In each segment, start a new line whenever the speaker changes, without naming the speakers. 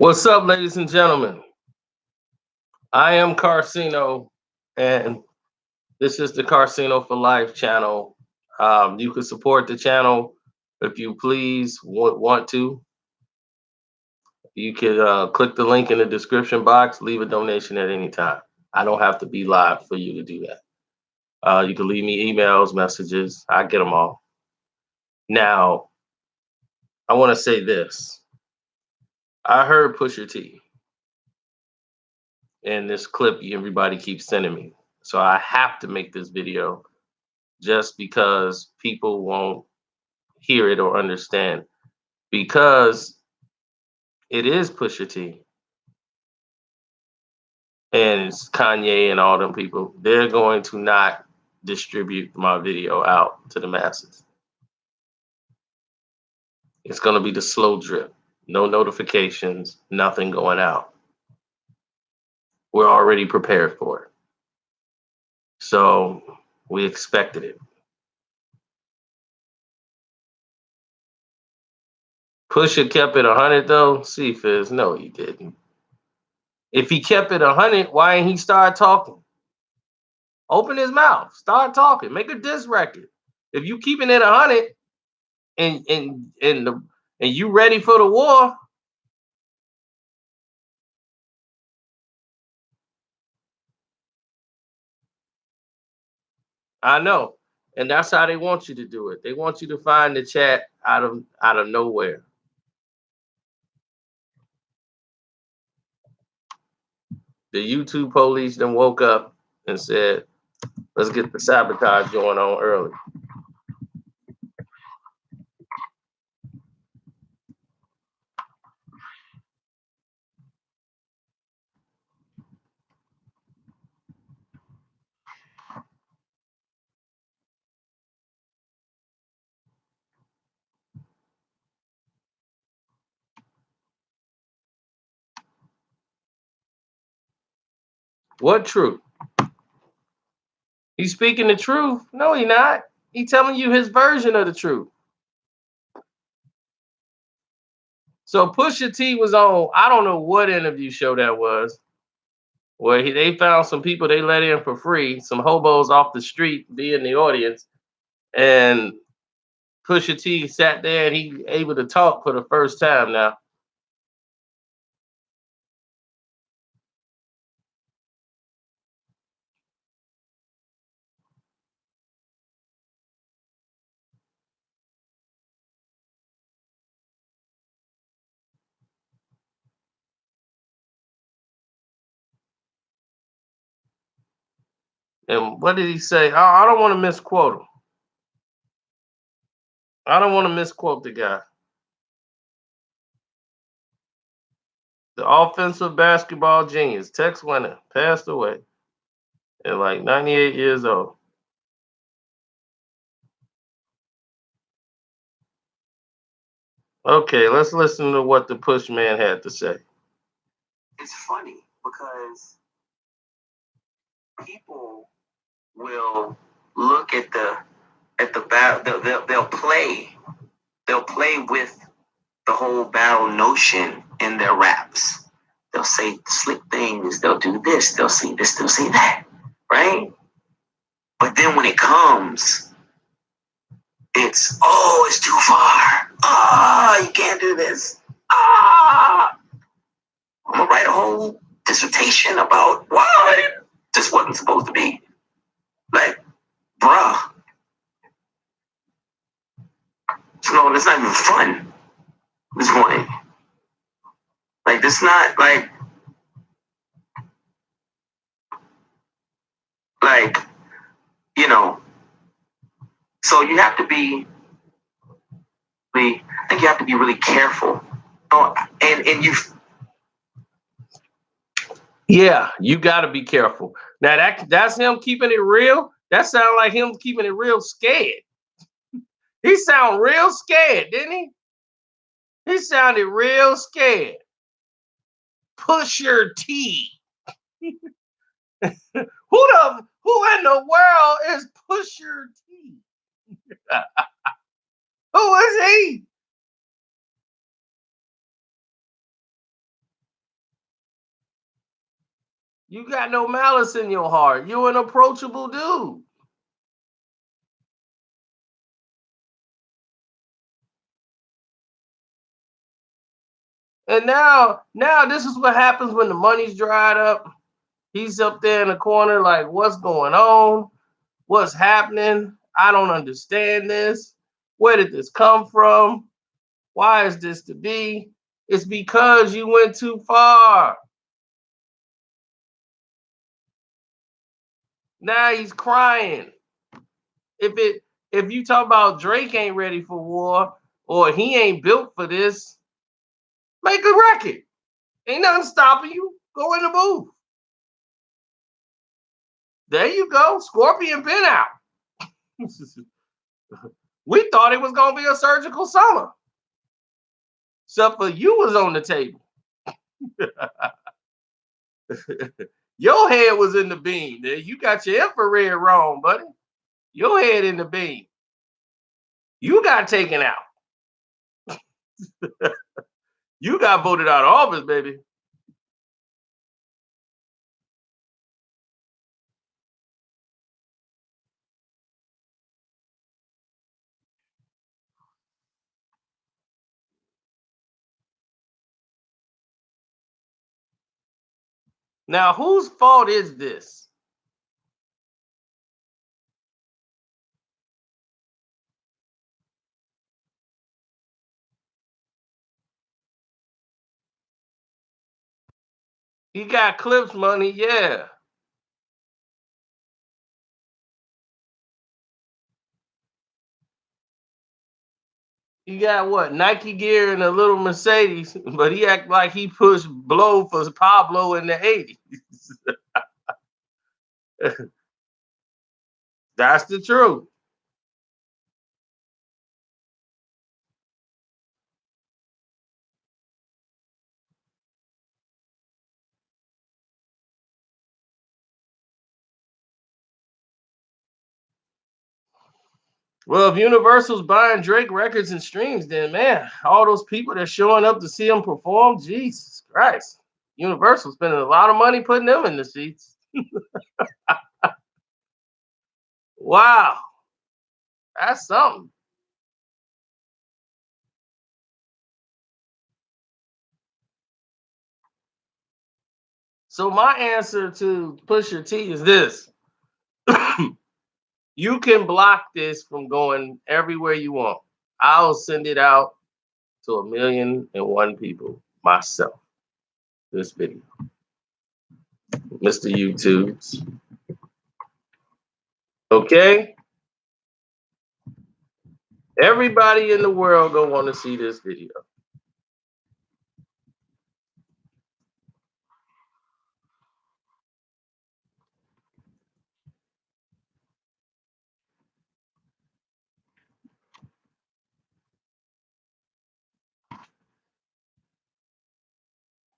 What's up, ladies and gentlemen? I am Carcino, and this is the Carcino for Life channel. You can support the channel if you please want to. You can click the link in the description box, leave a donation at any time. I don't have to be live for you to do that. You can leave me emails, messages. I get them all. Now, I want to say this. I heard Pusha T in this clip everybody keeps sending me. So I have to make this video just because people won't hear it or understand. Because it is Pusha T and it's Kanye and all them people. They're going to not distribute my video out to the masses. It's going to be the slow drip. No notifications, nothing going out. We're already prepared for it. So we expected it. Pusha kept it 100 though. See, Fizz, no, he didn't. If he kept it 100, why ain't he start talking? Open his mouth, start talking, make a diss record. If you keeping it 100 and you ready for the war, I know, and that's how they want you to do it. They want you to find the chat out of nowhere. The YouTube police then woke up and said, "Let's get the sabotage going on early." What truth? He's speaking the truth. No, he not. He telling you his version of the truth. So Pusha T was on, I don't know what interview show that was, where they found some people they let in for free, some hobos off the street, be in the audience, and Pusha T sat there and he able to talk for the first time now. And what did he say? I don't want to misquote him. I don't want to misquote the guy. The offensive basketball genius, Tex Winter, passed away at like 98 years old. Okay, let's listen to what the Push Man had to say.
It's funny because people will look at the battle. They'll play with the whole battle notion in their raps. They'll say slick things. They'll do this. They'll say this. They'll say that. Right? But then when it comes, it's too far. You can't do this. I'm gonna write a whole dissertation about why this wasn't supposed to be. Like, bruh. No, that's not even fun. This point. Like, this not like, you know. So you have to be. I think you have to be really careful. Oh, and you.
Yeah, you got to be careful. Now that's him keeping it real. That sounds like him keeping it real scared. He sounded real scared, didn't he? He sounded real scared. Pusha T. Who in the world is Pusha T? Who is he? You got no malice in your heart. You're an approachable dude. And now this is what happens when the money's dried up. He's up there in the corner like, what's going on? What's happening? I don't understand this. Where did this come from? Why is this to be? It's because you went too far. Now he's crying. If you talk about Drake ain't ready for war or he ain't built for this, make a record. Ain't nothing stopping you. Go in the booth. There you go. Scorpion been out. We thought it was gonna be a surgical summer. Except for you was on the table. Your head was in the beam. You got your infrared wrong, buddy. Your head in the beam. You got taken out. You got voted out of office, baby. Now, whose fault is this? He got clips money, yeah. He got what? Nike gear and a little Mercedes, but he act like he pushed blow for Pablo in the 80s. That's the truth. Well, if Universal's buying Drake records and streams, then man, all those people that's showing up to see him perform, Jesus Christ. Universal spending a lot of money putting them in the seats. Wow, that's something. So my answer to Pusha T is this. You can block this from going everywhere you want. I'll send it out to 1,000,001 people myself. This video, Mr. YouTube's. Okay? Everybody in the world gonna want to see this video.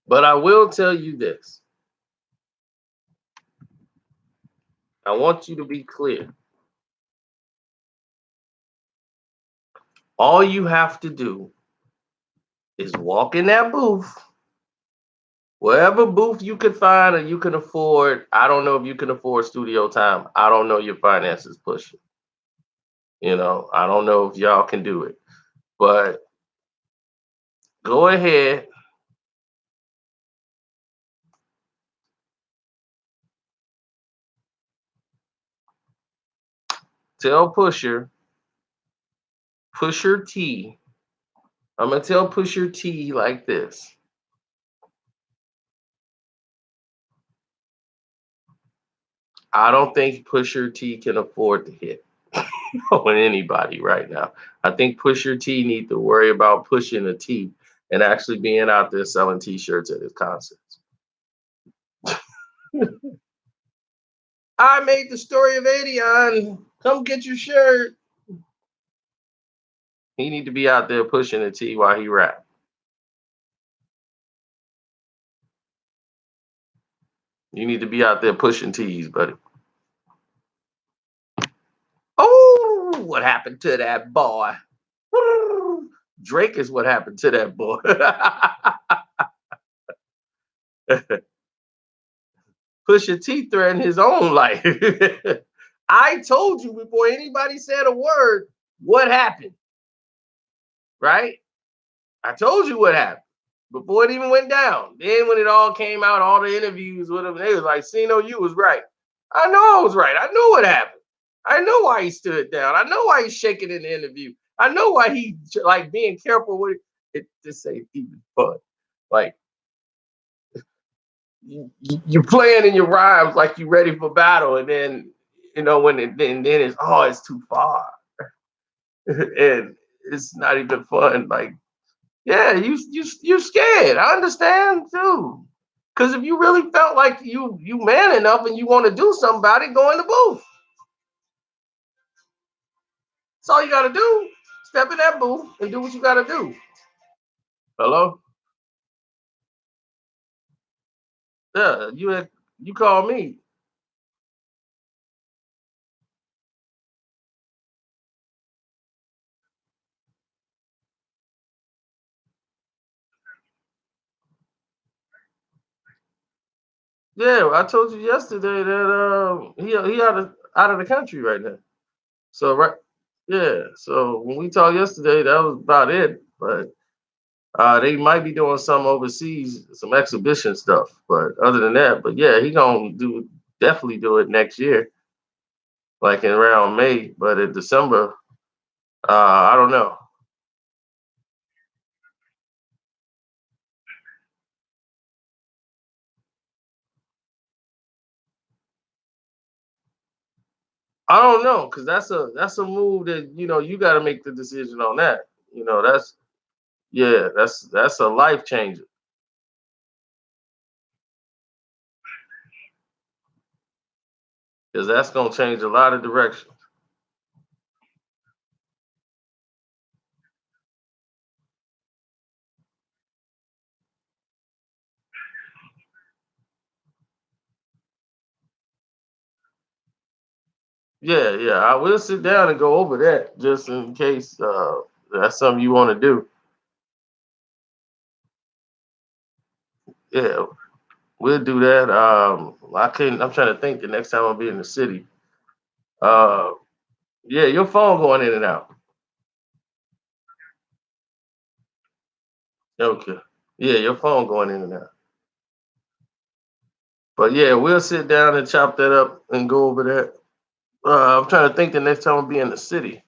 But I will tell you this. I want you to be clear. All you have to do is walk in that booth, wherever booth you could find or you can afford. I don't know if you can afford studio time. I don't know your finances pushing. I don't know if y'all can do it. But go ahead. Tell Pusher T. I'm gonna tell Pusher T like this. I don't think Pusher T can afford to hit on anybody right now. I think Pusher T need to worry about pushing a T and actually being out there selling T-shirts at his concerts. I made the story of Adion. Come get your shirt. He need to be out there pushing a T while he rap. You need to be out there pushing T's, buddy. Oh, what happened to that boy? Drake is what happened to that boy. Pusha T threatened his own life. I told you before anybody said a word what happened, right? I told you what happened before it even went down. Then when it all came out, all the interviews with him, they was like, "Sino, you was right." I know I was right. I know what happened. I know why he stood down. I know why he's shaking in the interview. I know why he like being careful with it. This ain't even fun. Like you playing in your rhymes like you ready for battle, and then when then it's it's too far, and it's not even fun. Like yeah, you scared. I understand too. Because if you really felt like you man enough and you want to do something about it, go in the booth. That's all you got to do. Step in that booth and do what you got to do. Hello? Yeah, you call me. Yeah, I told you yesterday that he out of the country right now. So right, yeah. So when we talked yesterday, that was about it. But they might be doing some overseas, some exhibition stuff. But other than that, but yeah, he gonna definitely do it next year, like in around May. But in December, I don't know. I don't know because that's a move that you got to make the decision on that. That's yeah, that's a life changer because that's gonna change a lot of directions. Yeah, yeah. I will sit down and go over that just in case that's something you want to do. Yeah, we'll do that. I'm trying to think the next time I'll be in the city. Uh, yeah, your phone going in and out. Okay. Yeah, your phone going in and out. But yeah, we'll sit down and chop that up and go over that. I'm trying to think the next time I'll be in the city.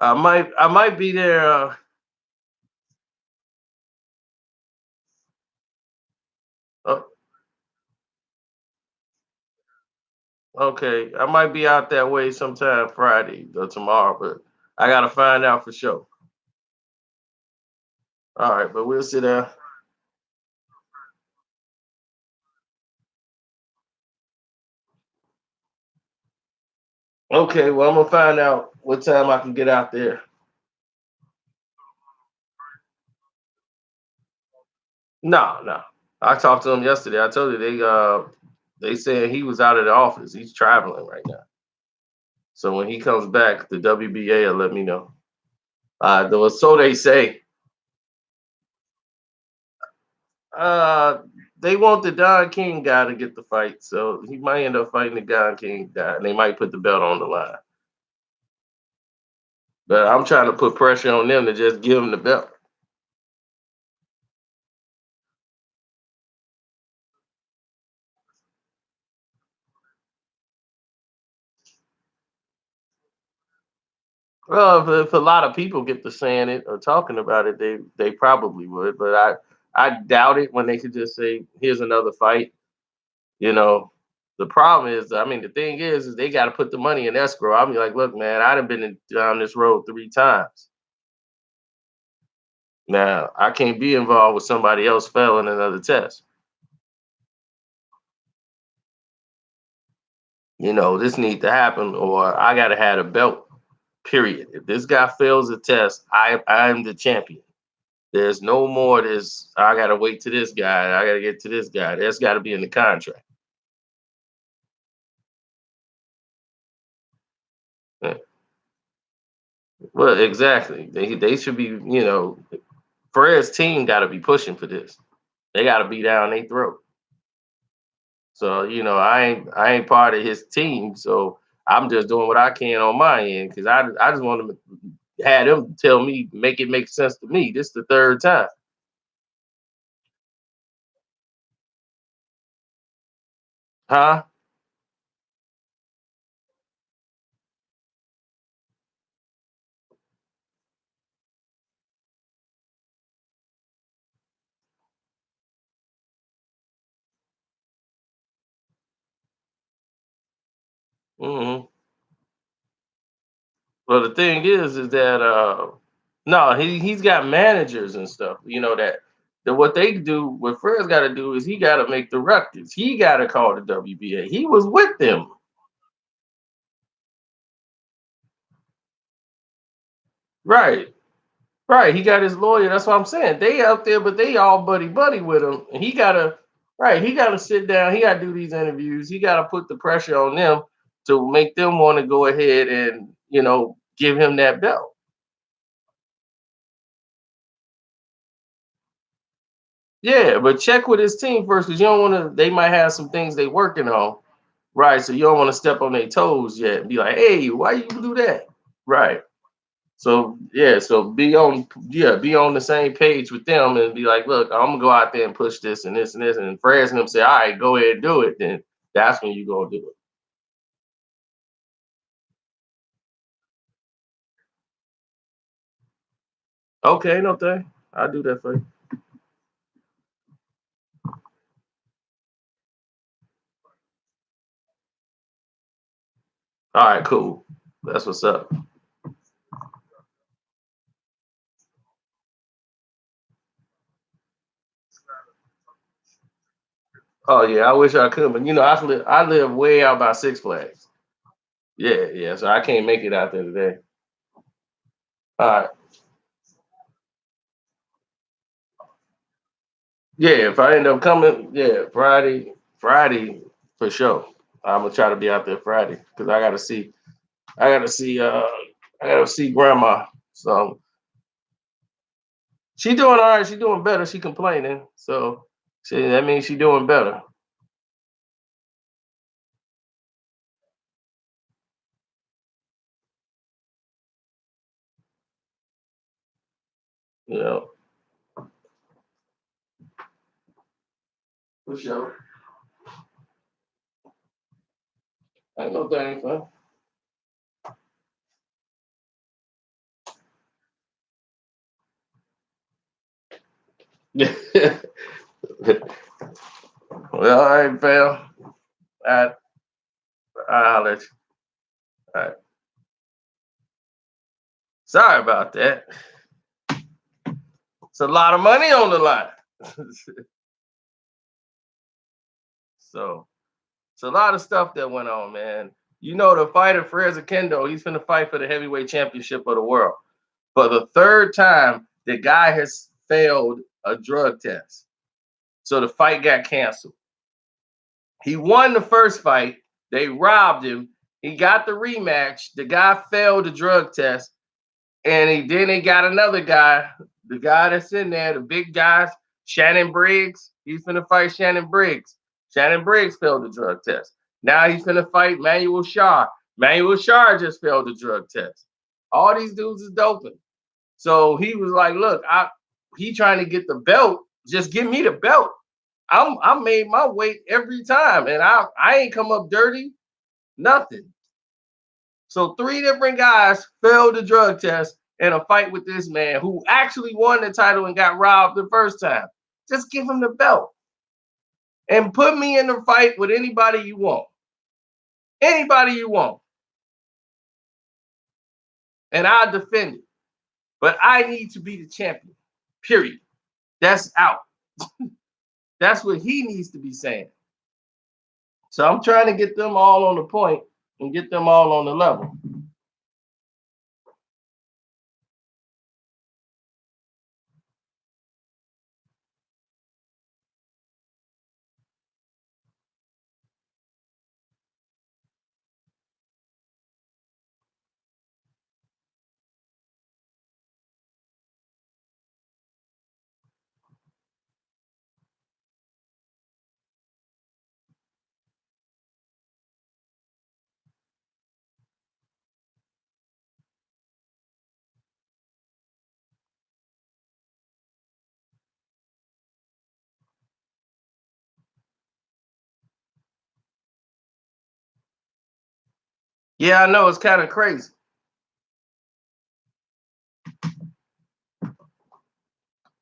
I might be there. Oh, okay, I might be out that way sometime Friday or tomorrow, but I gotta find out for sure. All right, but we'll sit down. Okay, well I'm gonna find out what time I can get out there. No, no. I talked to him yesterday. I told you they said he was out of the office. He's traveling right now. So when he comes back, the WBA will let me know. So they say. Uh, they want the Don King guy to get the fight, so he might end up fighting the Don King guy, and they might put the belt on the line. But I'm trying to put pressure on them to just give him the belt. Well, if a lot of people get to saying it or talking about it, they probably would. But I doubt it when they could just say, "Here's another fight." You know, the problem is, I mean, the thing is they got to put the money in escrow. I'll be like, "Look, man, I've been down this road 3 times. Now I can't be involved with somebody else failing another test. This need to happen, or I gotta have a belt. Period. If this guy fails the test, I'm the champion. There's no more this. I gotta wait to this guy. I gotta get to this guy. That's got to be in the contract. Yeah. Well, exactly. They should be. Fred's team got to be pushing for this. They got to be down their throat. So I ain't part of his team. So I'm just doing what I can on my end because I just want to have them tell me, make it make sense to me. This the third time. Huh? Hmm. Well, the thing is that no, he's got managers and stuff. That what they do, what Fred's got to do is he got to make the records. He got to call the WBA. He was with them, right? Right. He got his lawyer. That's what I'm saying. They out there, but they all buddy buddy with him. And he gotta right. He gotta sit down. He gotta do these interviews. He gotta put the pressure on them to make them want to go ahead and give him that belt. Yeah, but check with his team first because you don't want to. They might have some things they working on, right? So you don't want to step on their toes yet. And be like, hey, why you do that? Right. So yeah, so be on the same page with them and be like, look, I'm gonna go out there and push this and this and this, and Fred's and them say, all right, go ahead and do it. Then that's when you gonna do it. Okay, no thing. I'll do that for you. All right, cool. That's what's up. Oh yeah, I wish I could, but I live way out by Six Flags. Yeah, yeah. So I can't make it out there today. All right. Yeah, if I end up coming, yeah, Friday for sure. I'm gonna try to be out there Friday because I gotta see I gotta see grandma. So she doing all right, she doing better. She complaining. So that means she doing better. You know, for sure. Ain't no thing, fun. Well, all right, pal. I I'll let you. All right. Sorry about that. It's a lot of money on the line. So it's a lot of stuff that went on, man. The fighter Fraser Kendo, he's gonna fight for the heavyweight championship of the world. For the third time, the guy has failed a drug test. So the fight got canceled. He won the first fight. They robbed him. He got the rematch. The guy failed the drug test. And then they got another guy, the guy that's in there, the big guy, Shannon Briggs. He's gonna fight Shannon Briggs. Shannon Briggs failed the drug test. Now he's gonna fight Manuel Shaw. Manuel Shaw just failed the drug test. All these dudes is doping. So he was like, "Look, he trying to get the belt. Just give me the belt. I made my weight every time, and I ain't come up dirty, nothing." So three different guys failed the drug test in a fight with this man who actually won the title and got robbed the first time. Just give him the belt and put me in the fight with anybody you want, anybody you want, and I'll defend it. But I need to be the champion. Period. That's out. That's what he needs to be saying. So I'm trying to get them all on the point and get them all on the level. Yeah, I know, it's kind of crazy.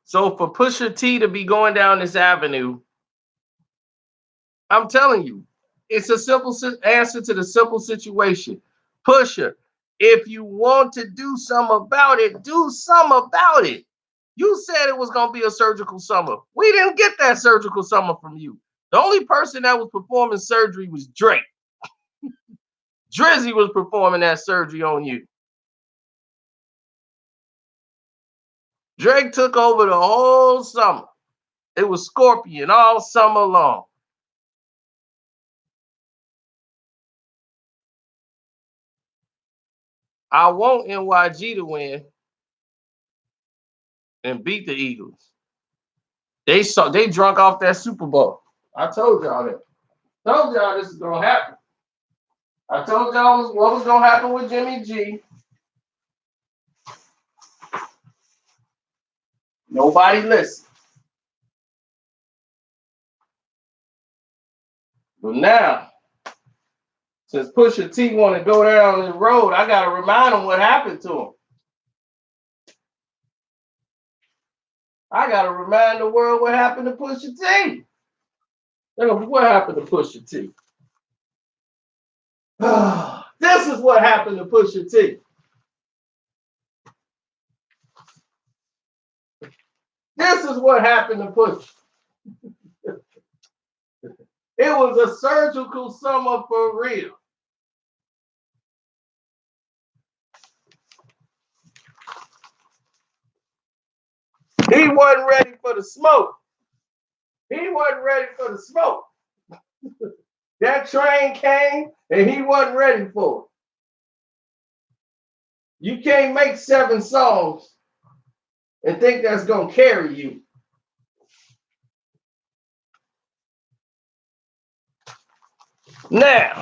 So for Pusha T to be going down this avenue, I'm telling you, it's a simple answer to the simple situation. Pusha, if you want to do something about it, do something about it. You said it was going to be a surgical summer. We didn't get that surgical summer from you. The only person that was performing surgery was Drake. Drizzy was performing that surgery on you. Drake took over the whole summer. It was Scorpion all summer long. I want NYG to win and beat the Eagles. They drunk off that Super Bowl. I told y'all that. Told y'all this is gonna happen. I told y'all what was gonna happen with Jimmy G. Nobody listened. But now, since Pusha T want to go down the road, I gotta remind him what happened to him. I gotta remind the world what happened to Pusha T. What happened to Pusha T? This is what happened to Pusha T. This is what happened to Pusha. It was a surgical summer for real. He wasn't ready for the smoke. He wasn't ready for the smoke. That train came and he wasn't ready for it. You can't make 7 songs and think that's going to carry you. Now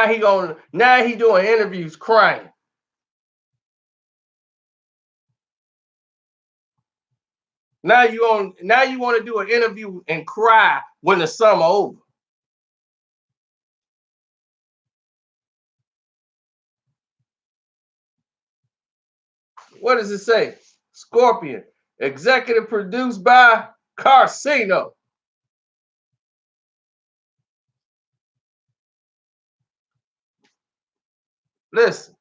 he doing interviews crying. Now you want to do an interview and cry when the summer over. What does it say? Scorpion, executive produced by Carcino. Listen,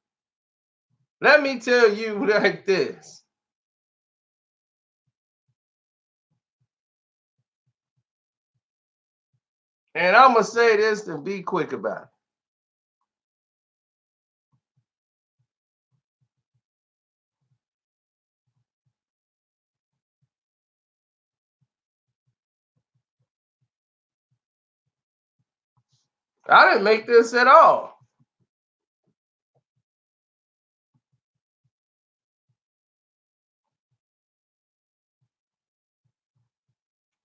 let me tell you like this. And I'm going to say this and be quick about it. I didn't make this at all.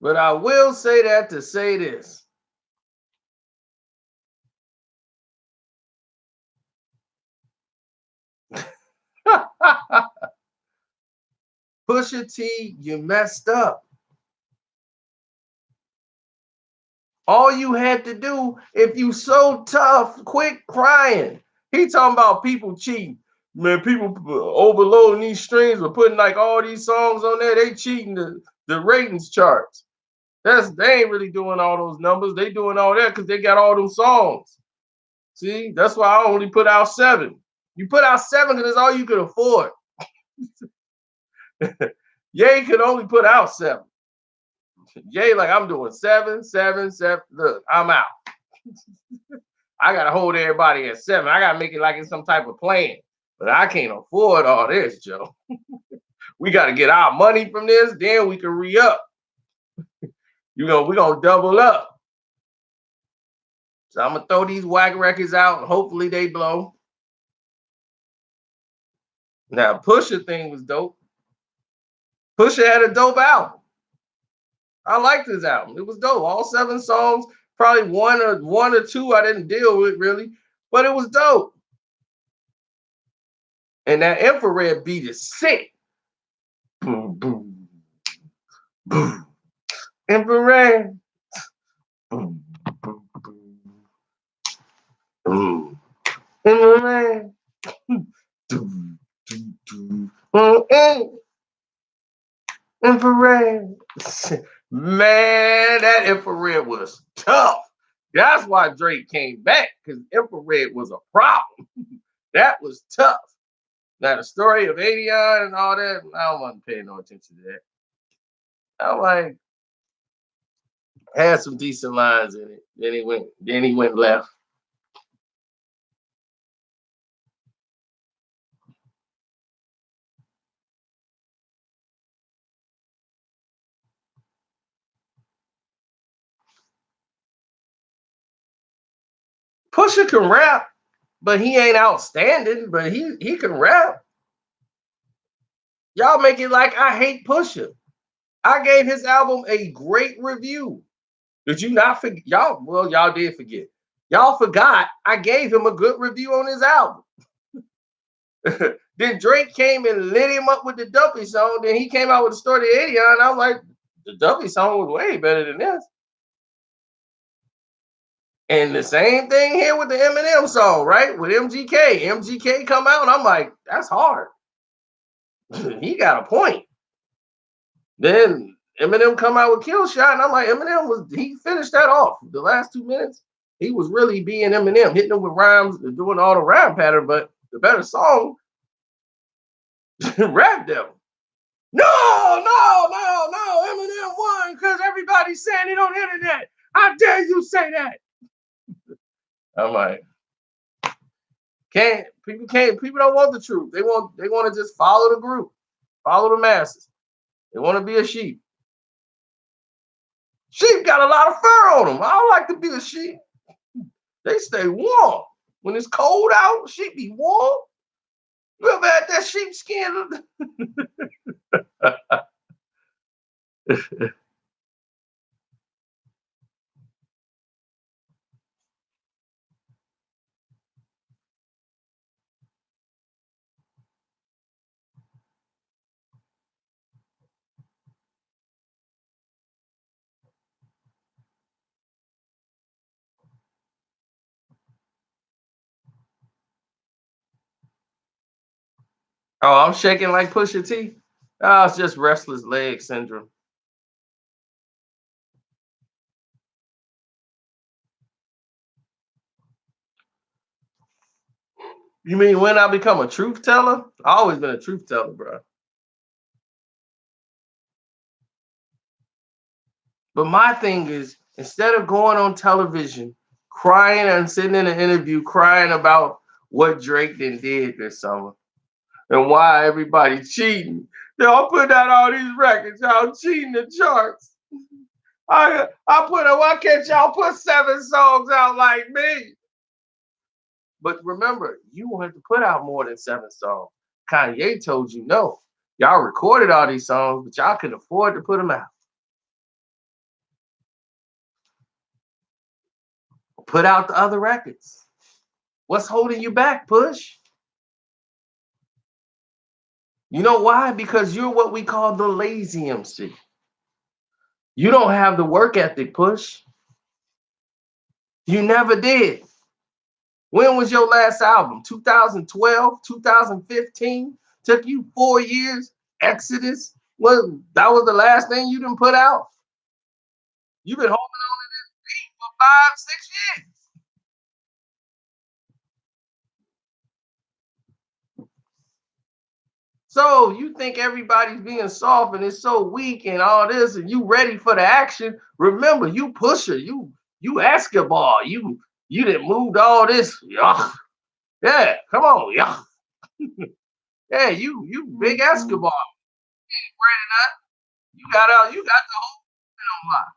But I will say that to say this. Pusha T, you messed up. All you had to do, if you so tough, quit crying. He talking about people cheating. Man, people overloading these streams or putting like all these songs on there. They cheating the ratings charts. They ain't really doing all those numbers. They doing all that because they got all them songs. See, that's why I only put out 7. You put out 7 because that's all you could afford. Ye could only put out 7. Ye like, I'm doing 7, 7, 7. Look, I'm out. I gotta hold everybody at 7. I gotta make it like it's some type of plan. But I can't afford all this, Joe. We gotta get our money from this, then we can re-up. We're gonna double up. So I'm gonna throw these whack records out and hopefully they blow. Now, Pusha thing was dope. Pusha had a dope album. I liked his album. It was dope. All 7 songs, probably one or two I didn't deal with really, but it was dope. And that infrared beat is sick. Boom, boom, boom. Infrared. Boom, boom, boom, boom. Infrared. Doom, doom, doom. Infrared. Man, that infrared was tough. That's why Drake came back, because infrared was a problem. That was tough. Now the story of Adion and all that, I wasn't paying no attention to that. I like had some decent lines in it. Then he went left. Pusha can rap, but he ain't outstanding, but he can rap. Y'all make it like I hate Pusha. I gave his album a great review. Did you not forget? Y'all, well, y'all did forget. Y'all forgot I gave him a good review on his album. Then Drake came and lit him up with the Duffy song. Then he came out with the story of 80 and I was like, the Duffy song was way better than this. And the same thing here with the Eminem song, right? With MGK. MGK come out, and I'm like, that's hard. He got a point. Then Eminem come out with Kill Shot, and I'm like, he finished that off. The last 2 minutes, he was really being Eminem, hitting him with rhymes, doing all the rhyme pattern, but the better song, Rap Devil. No, Eminem won because everybody's saying it on the internet. How dare you say that? I'm like, people don't want the truth. They want to just follow the group, follow the masses. They want to be a sheep. Sheep got a lot of fur on them. I don't like to be a sheep. They stay warm. When it's cold out, sheep be warm. You ever had that sheep skin? Oh, I'm shaking like Pusha T. Oh, it's just restless leg syndrome. You mean when I become a truth teller? I always been a truth teller, bro. But my thing is, instead of going on television, crying and sitting in an interview, crying about what Drake did this summer and why everybody cheating, y'all put out all these records, y'all cheating the charts. Why can't y'all put 7 songs out like me? But remember, you wanted to put out more than 7 songs. Kanye told you no. Y'all recorded all these songs, but y'all couldn't afford to put them out. Put out the other records. What's holding you back, Push? You know why? Because you're what we call the lazy MC. You don't have the work ethic, Push. You never did. When was your last album? 2012, 2015? Took you 4 years. Exodus? That was the last thing you didn't put out? You've been holding on to this beat for 5, 6 years. So you think everybody's being soft and it's so weak and all this, and you ready for the action? Remember, you Pusher, you Escobar, you didn't moved all this. Yuck. Yeah, come on, yuck. Yeah, you big Escobar. You got the whole thing on lock.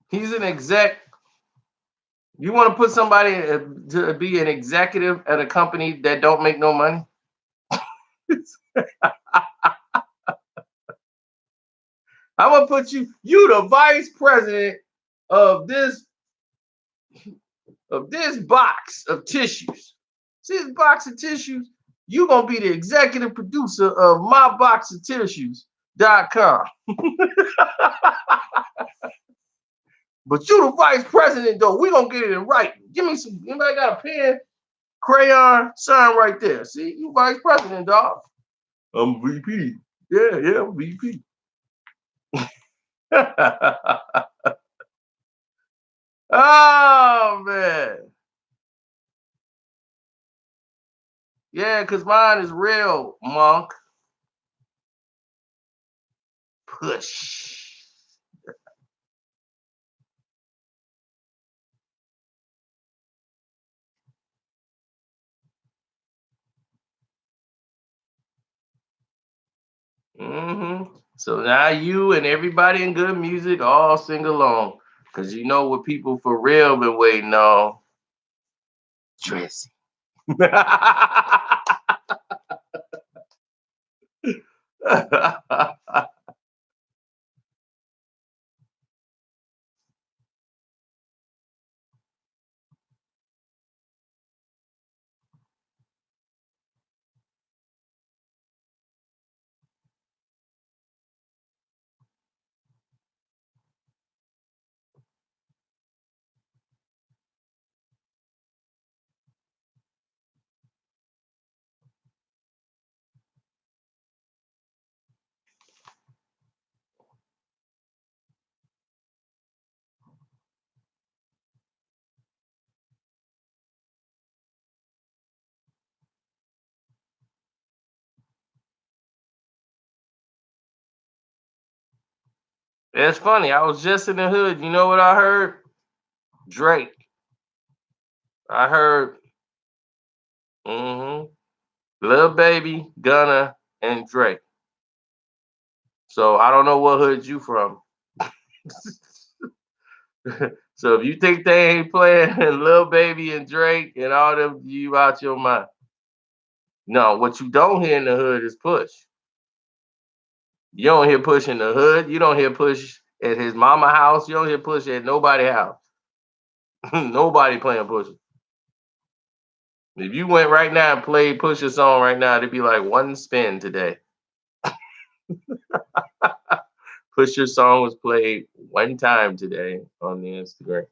He's an exec. You want to put somebody to be an executive at a company that don't make no money? I'm gonna put you the vice president of this box of tissues. See this box of tissues? You gonna be the executive producer of my box of tissues.com. But you the vice president though. We gonna get it in writing. Give me some. Anybody got a pen, crayon, sign right there. See, you vice president, dog. I'm VP. Yeah, I'm VP. Oh man. Yeah, because mine is real, monk. Push. So now you and everybody in good music all sing along. Because you know what people for real been waiting on. Tracy. It's funny. I was just in the hood. You know what I heard? Drake. I heard Lil Baby, Gunna, and Drake. So I don't know what hood you from. So if you think they ain't playing Lil Baby and Drake and all them, you out your mind. No, what you don't hear in the hood is Push. You don't hear Push in the hood. You don't hear Push at his mama house. You don't hear Push at nobody house. Nobody playing Push. If you went right now and played Pusha song right now, it'd be like one spin today. Pusha song was played one time today on the Instagram.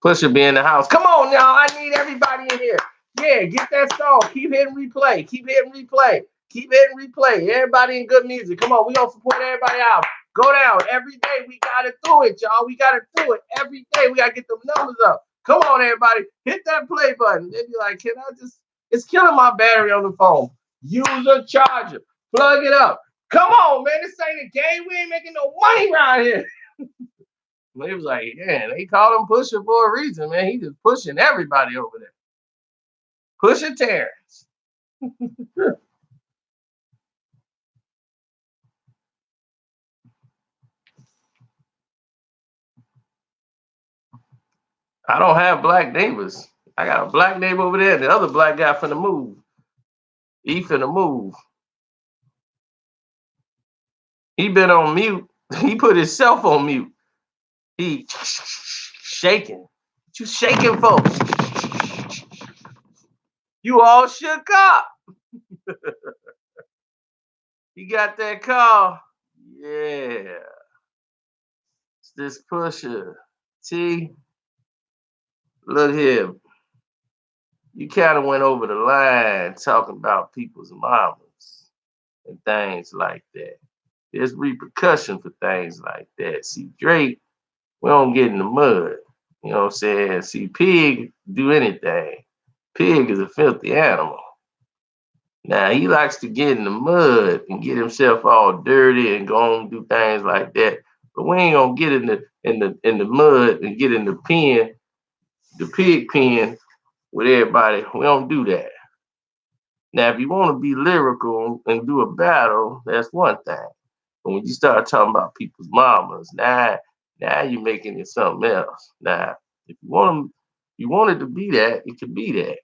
Pusha be in the house. Come on now, I need everybody in here. Yeah, get that song. Keep hitting replay. Keep hitting replay. Keep hitting replay. Everybody in good music. Come on, we gonna support everybody out. Go down every day. We gotta do it, y'all. We gotta do it every day. We gotta get them numbers up. Come on, everybody. Hit that play button. They be like, can I just? It's killing my battery on the phone. Use a charger. Plug it up. Come on, man. This ain't a game. We ain't making no money around here. They was like, yeah, they call him Pusha for a reason, man. He just pushing everybody over there. Pusha Terrence. I don't have black neighbors. I got a black neighbor over there. The other black guy finna move. He finna move. He been on mute. He put himself on mute. He shaking. What you shaking, folks? You all shook up. You got that call? Yeah. It's this Pusha T. Look here. You kind of went over the line talking about people's mamas and things like that. There's repercussion for things like that. See, Drake, we don't get in the mud. You know what I'm saying? See, Pig do anything. Pig is a filthy animal. Now he likes to get in the mud and get himself all dirty and go and do things like that. But we ain't gonna get in the mud and get in the pen, the pig pen with everybody. We don't do that. Now, if you want to be lyrical and do a battle, that's one thing. But when you start talking about people's mamas, now you're making it something else. Now, If you want it to be that, it can be that.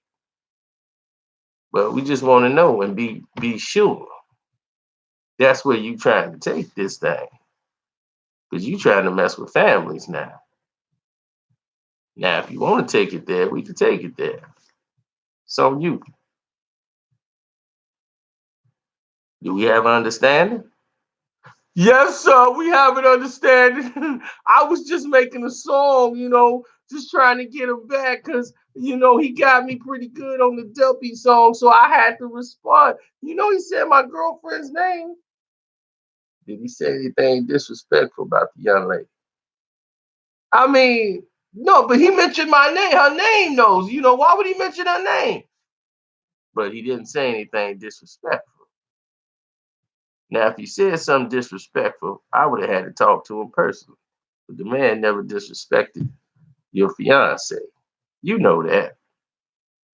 But we just want to know and be sure. That's where you trying to take this thing. Because you trying to mess with families now. Now, if you want to take it there, we can take it there. So you. Do we have understanding? Yes, sir. We have an understanding. I was just making a song, just trying to get him back because, he got me pretty good on the Duppy song. So I had to respond. He said my girlfriend's name. Did he say anything disrespectful about the young lady? I mean, no, but he mentioned my name. Her name knows. Why would he mention her name? But he didn't say anything disrespectful. Now, if he said something disrespectful, I would have had to talk to him personally. But the man never disrespected your fiance. You know that.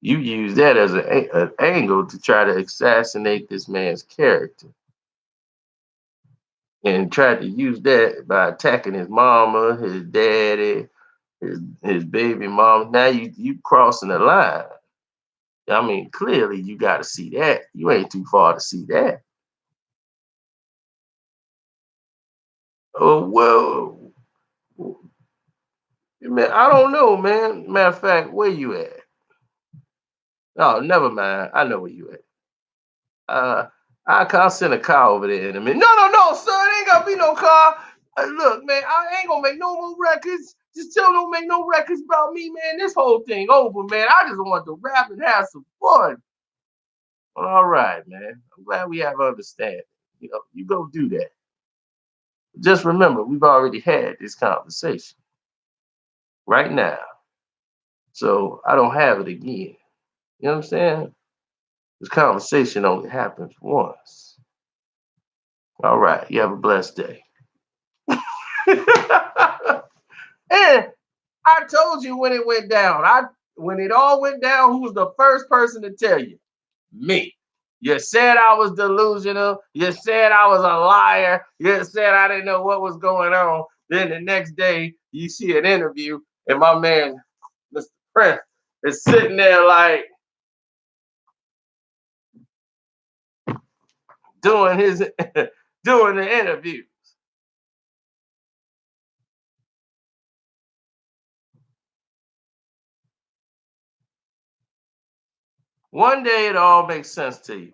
You use that as an angle to try to assassinate this man's character. And tried to use that by attacking his mama, his daddy, his baby mama. Now you crossing the line. I mean, clearly you got to see that. You ain't too far to see that. Oh well, man, I don't know, man. Matter of fact, where you at? Oh, never mind. I know where you at. I'll send a car over there in a minute. No, sir. It ain't gonna be no car. Look, man, I ain't gonna make no more records. Just tell them don't make no records about me, man. This whole thing over, man. I just want to rap and have some fun. All right, man. I'm glad we have understanding. You go do that. Just remember, we've already had this conversation right now. So I don't have it again. You know what I'm saying? This conversation only happens once. All right. You have a blessed day. And I told you when it went down. When it all went down, who was the first person to tell you? Me. You said I was delusional. You said I was a liar. You said I didn't know what was going on. Then the next day, you see an interview, and my man, Mr. Prince, is sitting there like doing his doing the interview. One day it all makes sense to you.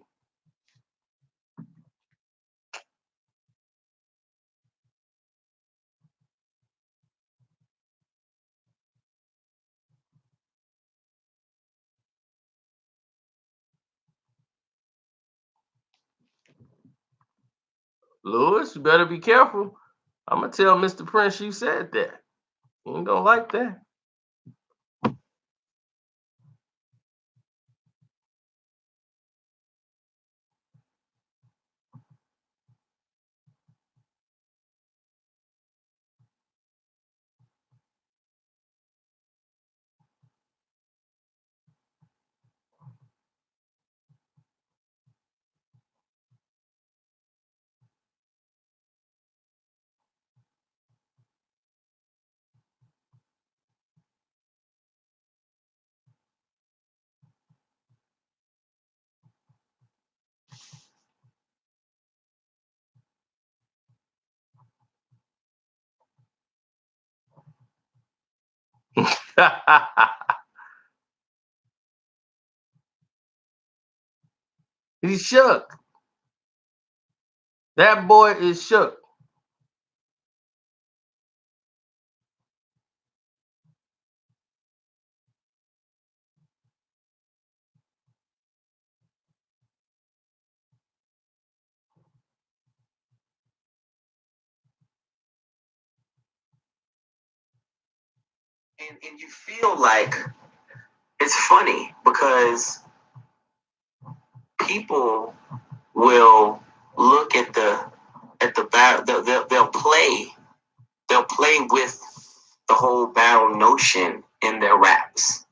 Lewis, you better be careful. I'm gonna tell Mr. Prince you said that. He ain't gonna like that. He's shook. That boy is shook.
And you feel like it's funny because people will look at the battle. They'll play with the whole battle notion in their raps.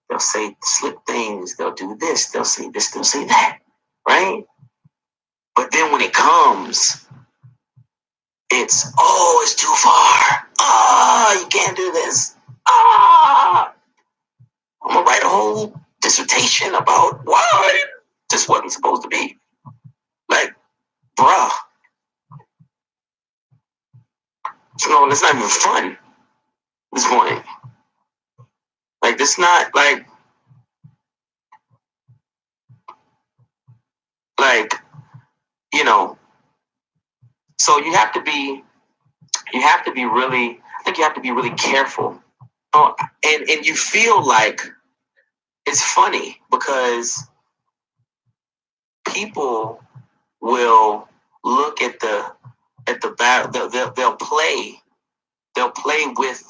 They'll say slick things. They'll do this. They'll say this. They'll say that. Right? But then when it comes, it's too far. You can't do this. I'm gonna write a whole dissertation about why this wasn't supposed to be. Like, bruh, it's not even fun. This point, like, it's not like So you have to be really. I think you have to be really careful. And you feel like it's funny because people will look at the battle. They'll play with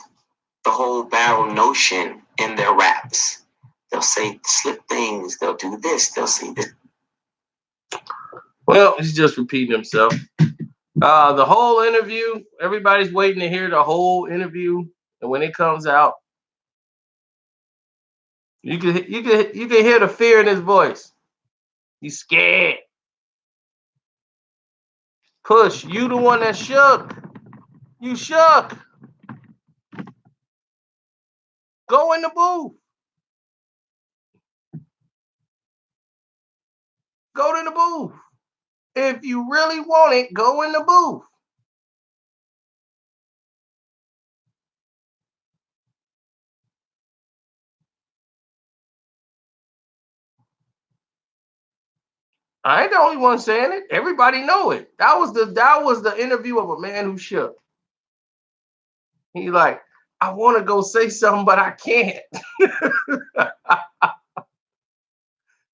the whole battle notion in their raps. They'll say slip things. They'll do this. They'll say this.
Well, he's just repeating himself. The whole interview, everybody's waiting to hear the whole interview, and when it comes out, you can hear the fear in his voice. He's scared. Push, you the one that shook. You shook. Go in the booth. Go to the booth. If you really want it, go in the booth. I ain't the only one saying it. Everybody know it. That was the interview of a man who shook. He like, I want to go say something, but I can't.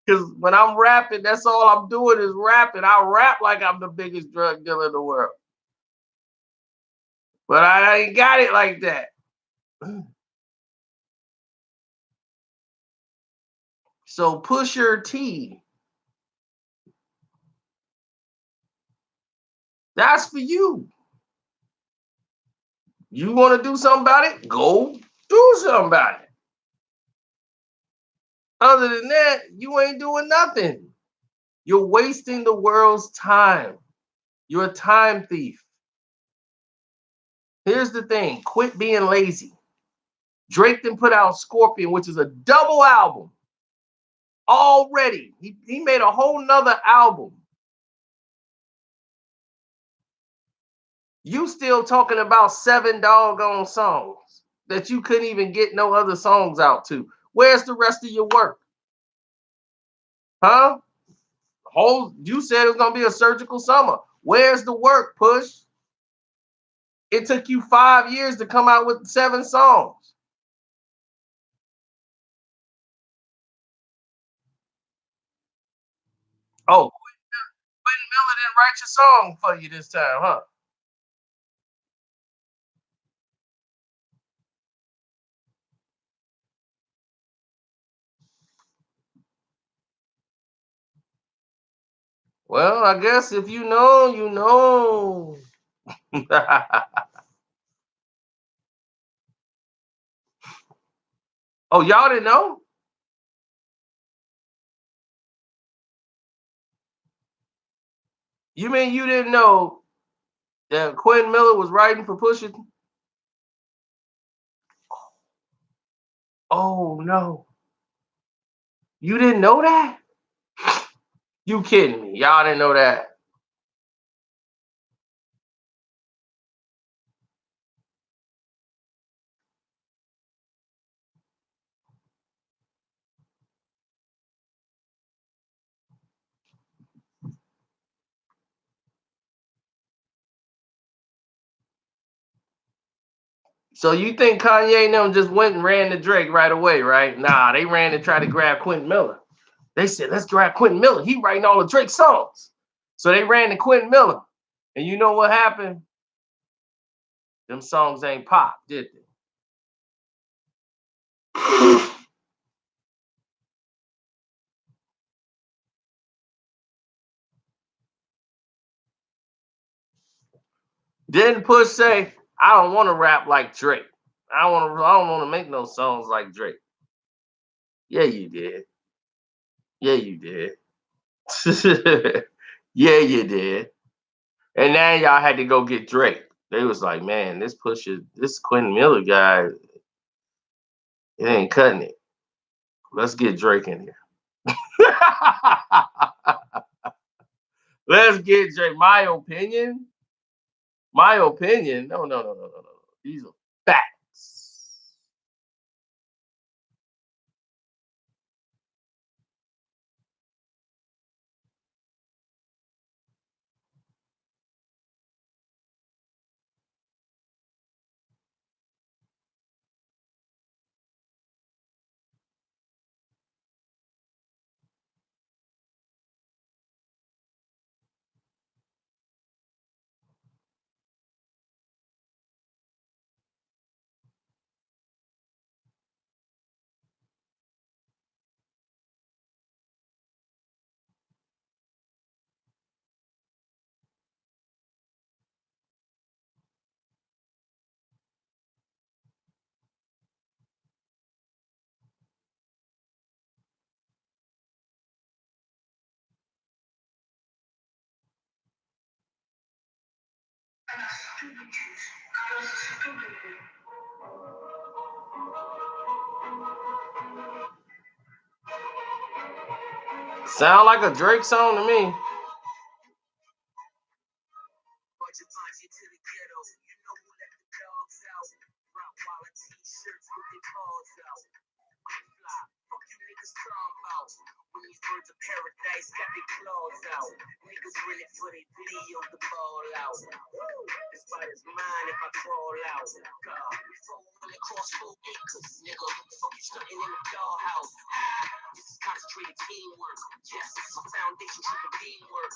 Because when I'm rapping, that's all I'm doing is rapping. I rap like I'm the biggest drug dealer in the world. But I ain't got it like that. So Pusha T, that's for you. You want to do something about it? Go do something about it. Other than that, you ain't doing nothing. You're wasting the world's time. You're a time thief. Here's the thing. Quit being lazy. Drake then put out Scorpion, which is a double album. Already. He made a whole nother album. You still talking about 7 doggone songs that you couldn't even get no other songs out to. Where's the rest of your work? Huh? You said it was gonna be a surgical summer. Where's the work, Push? It took you 5 years to come out with 7 songs. Oh, Quentin Miller didn't write your song for you this time, huh? Well, I guess if you know, you know. Oh, y'all didn't know? You mean you didn't know that Quentin Miller was writing for Pusha? Oh no. You didn't know that? You kidding me? Y'all didn't know that? So you think Kanye and them just went and ran to Drake right away, right? Nah, they ran to try to grab Quentin Miller. They said, let's grab Quentin Miller. He writing all the Drake songs. So they ran to Quentin Miller. And you know what happened? Them songs ain't pop, did they? Didn't Push say, I don't want to rap like Drake. I don't want to make no songs like Drake. Yeah, you did. Yeah, you did. Yeah, you did. And now y'all had to go get Drake. They was like, man, this Quentin Miller guy, It ain't cutting it. Let's get Drake in here. Let's get Drake. My opinion. No. These are facts. Sound like a Drake song to me.
When these birds of paradise got their claws out, niggas really for they video the ball out. This fight is mine if I crawl out. We falling across 4 acres, nigga. Fuck you stunting in the dollhouse. This is concentrated teamwork. Yes, my foundation triple teamwork.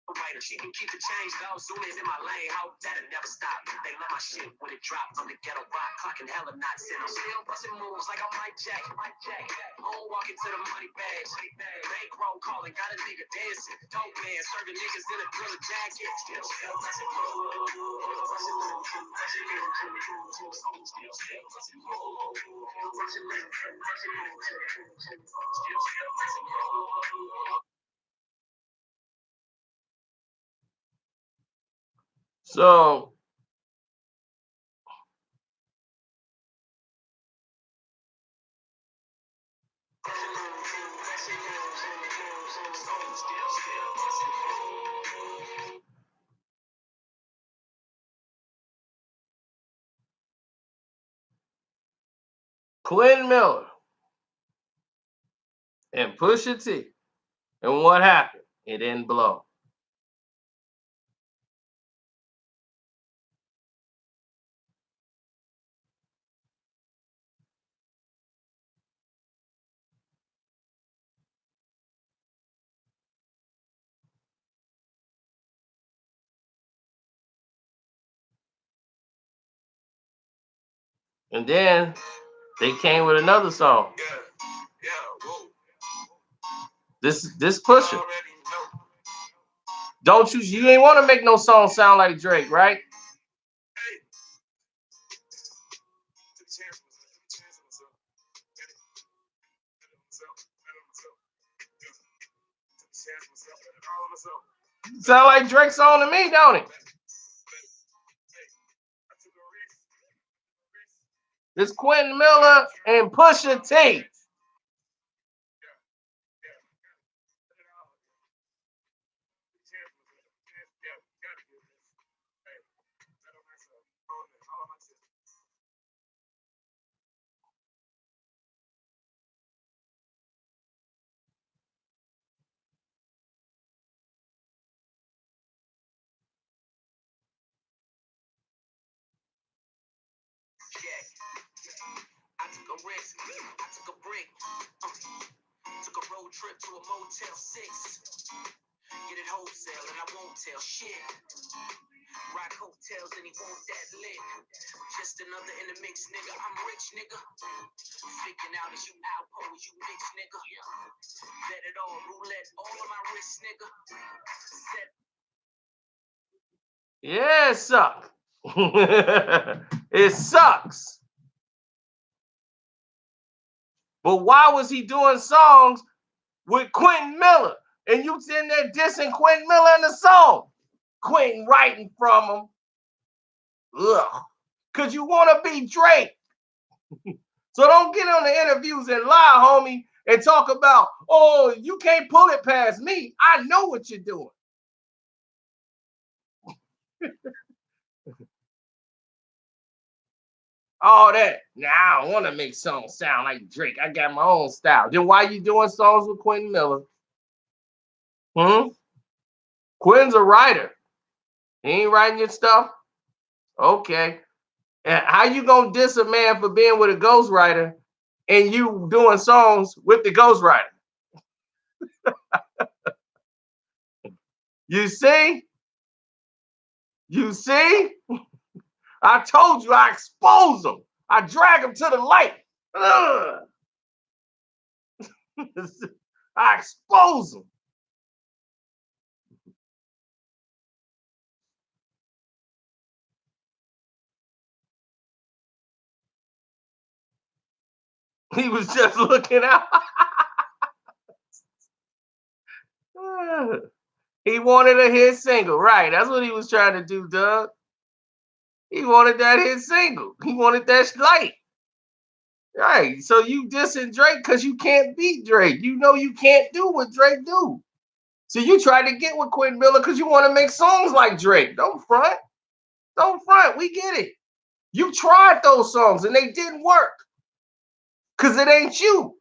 Writer, she can keep the change though. Soon as in my lane, hope that'll never stop. They love my shit when it drops on the ghetto rock, clocking hella knots. And I'm still busting moves like I'm Mike Jack. I'm walking to the money bag. Bankroll calling, got a nigga dancing. Dope man serving niggas in a drill jacket. Still busting
So Quentin Miller and Pusha T. And what happened? It didn't blow. And then they came with another song. This Pusha. Don't you ain't want to make no song sound like Drake, right? Sound like Drake's song to me, don't it? It's Quentin Miller and Pusha T.
I took a risk, I took a break, took a road trip to a Motel 6. Get it wholesale and I won't tell shit. Rock hotels and he won't that lit. Just another in the mix, nigga. I'm rich, nigga. Figuring out as you outpo, as you mix, nigga. Bet it all, roulette, all of my wrists, nigga.
Yeah, it sucks. It sucks. But why was he doing songs with Quentin Miller? And you sitting there dissing Quentin Miller in the song. Quentin writing from him. Ugh. Because you want to be Drake. So don't get on the interviews and lie, homie, and talk about, oh, you can't pull it past me. I know what you're doing. All that. Now I don't want to make songs sound like Drake. I got my own style. Then why you doing songs with Quentin Miller? Quinn's a writer. He ain't writing your stuff. Okay. And how you gonna diss a man for being with a ghostwriter and you doing songs with the ghostwriter? You see? You see? I told you I expose them. I drag them to the light. I expose them. He was just looking out. He wanted a hit single. Right. That's what he was trying to do, Doug. He wanted that hit single. He wanted that light. Right. So you dissing Drake because you can't beat Drake. You know you can't do what Drake do. So you tried to get with Quentin Miller because you want to make songs like Drake. Don't front. Don't front. We get it. You tried those songs and they didn't work. Because it ain't you.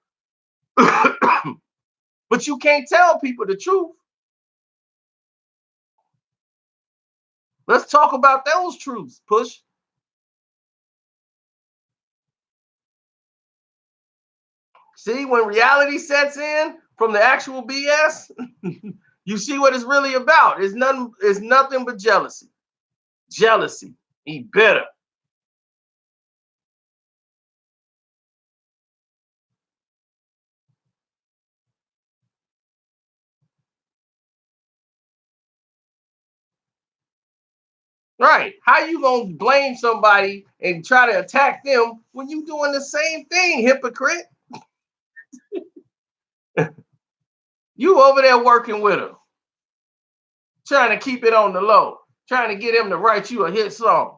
But you can't tell people the truth. Let's talk about those truths, Push. See, when reality sets in from the actual BS, you see what it's really about. It's nothing but jealousy. Jealousy. He bitter. Right. How you gonna blame somebody and try to attack them when you doing the same thing, hypocrite? You over there working with him, trying to keep it on the low, trying to get him to write you a hit song.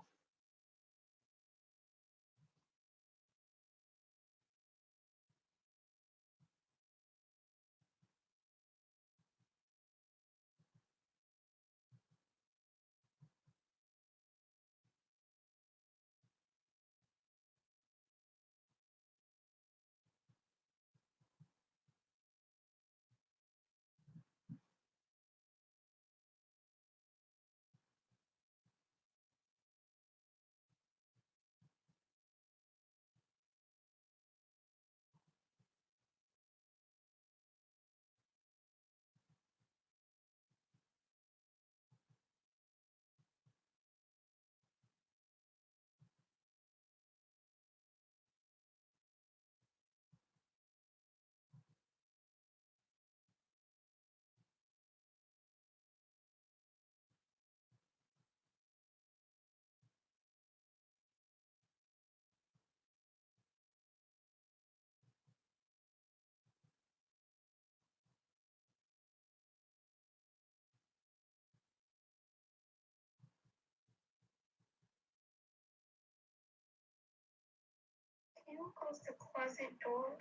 Can you close the closet door?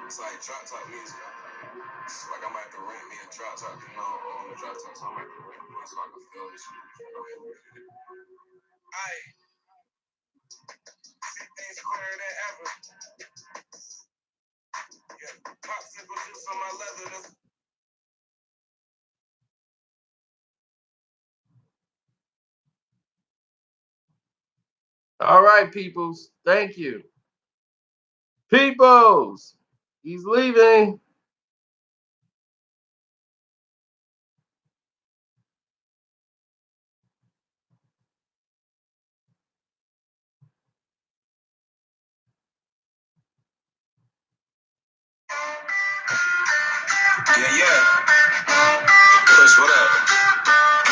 It's like drop top music. It's like I might have to rent me a drop top, you know, on the drop top, so I might have to rent one so I can feel this shit. Aight. See things clearer than ever. Yeah, popsicle juice on my leather.
All right, peoples. Thank you. Peoples. He's leaving.
Yeah. Push, what up?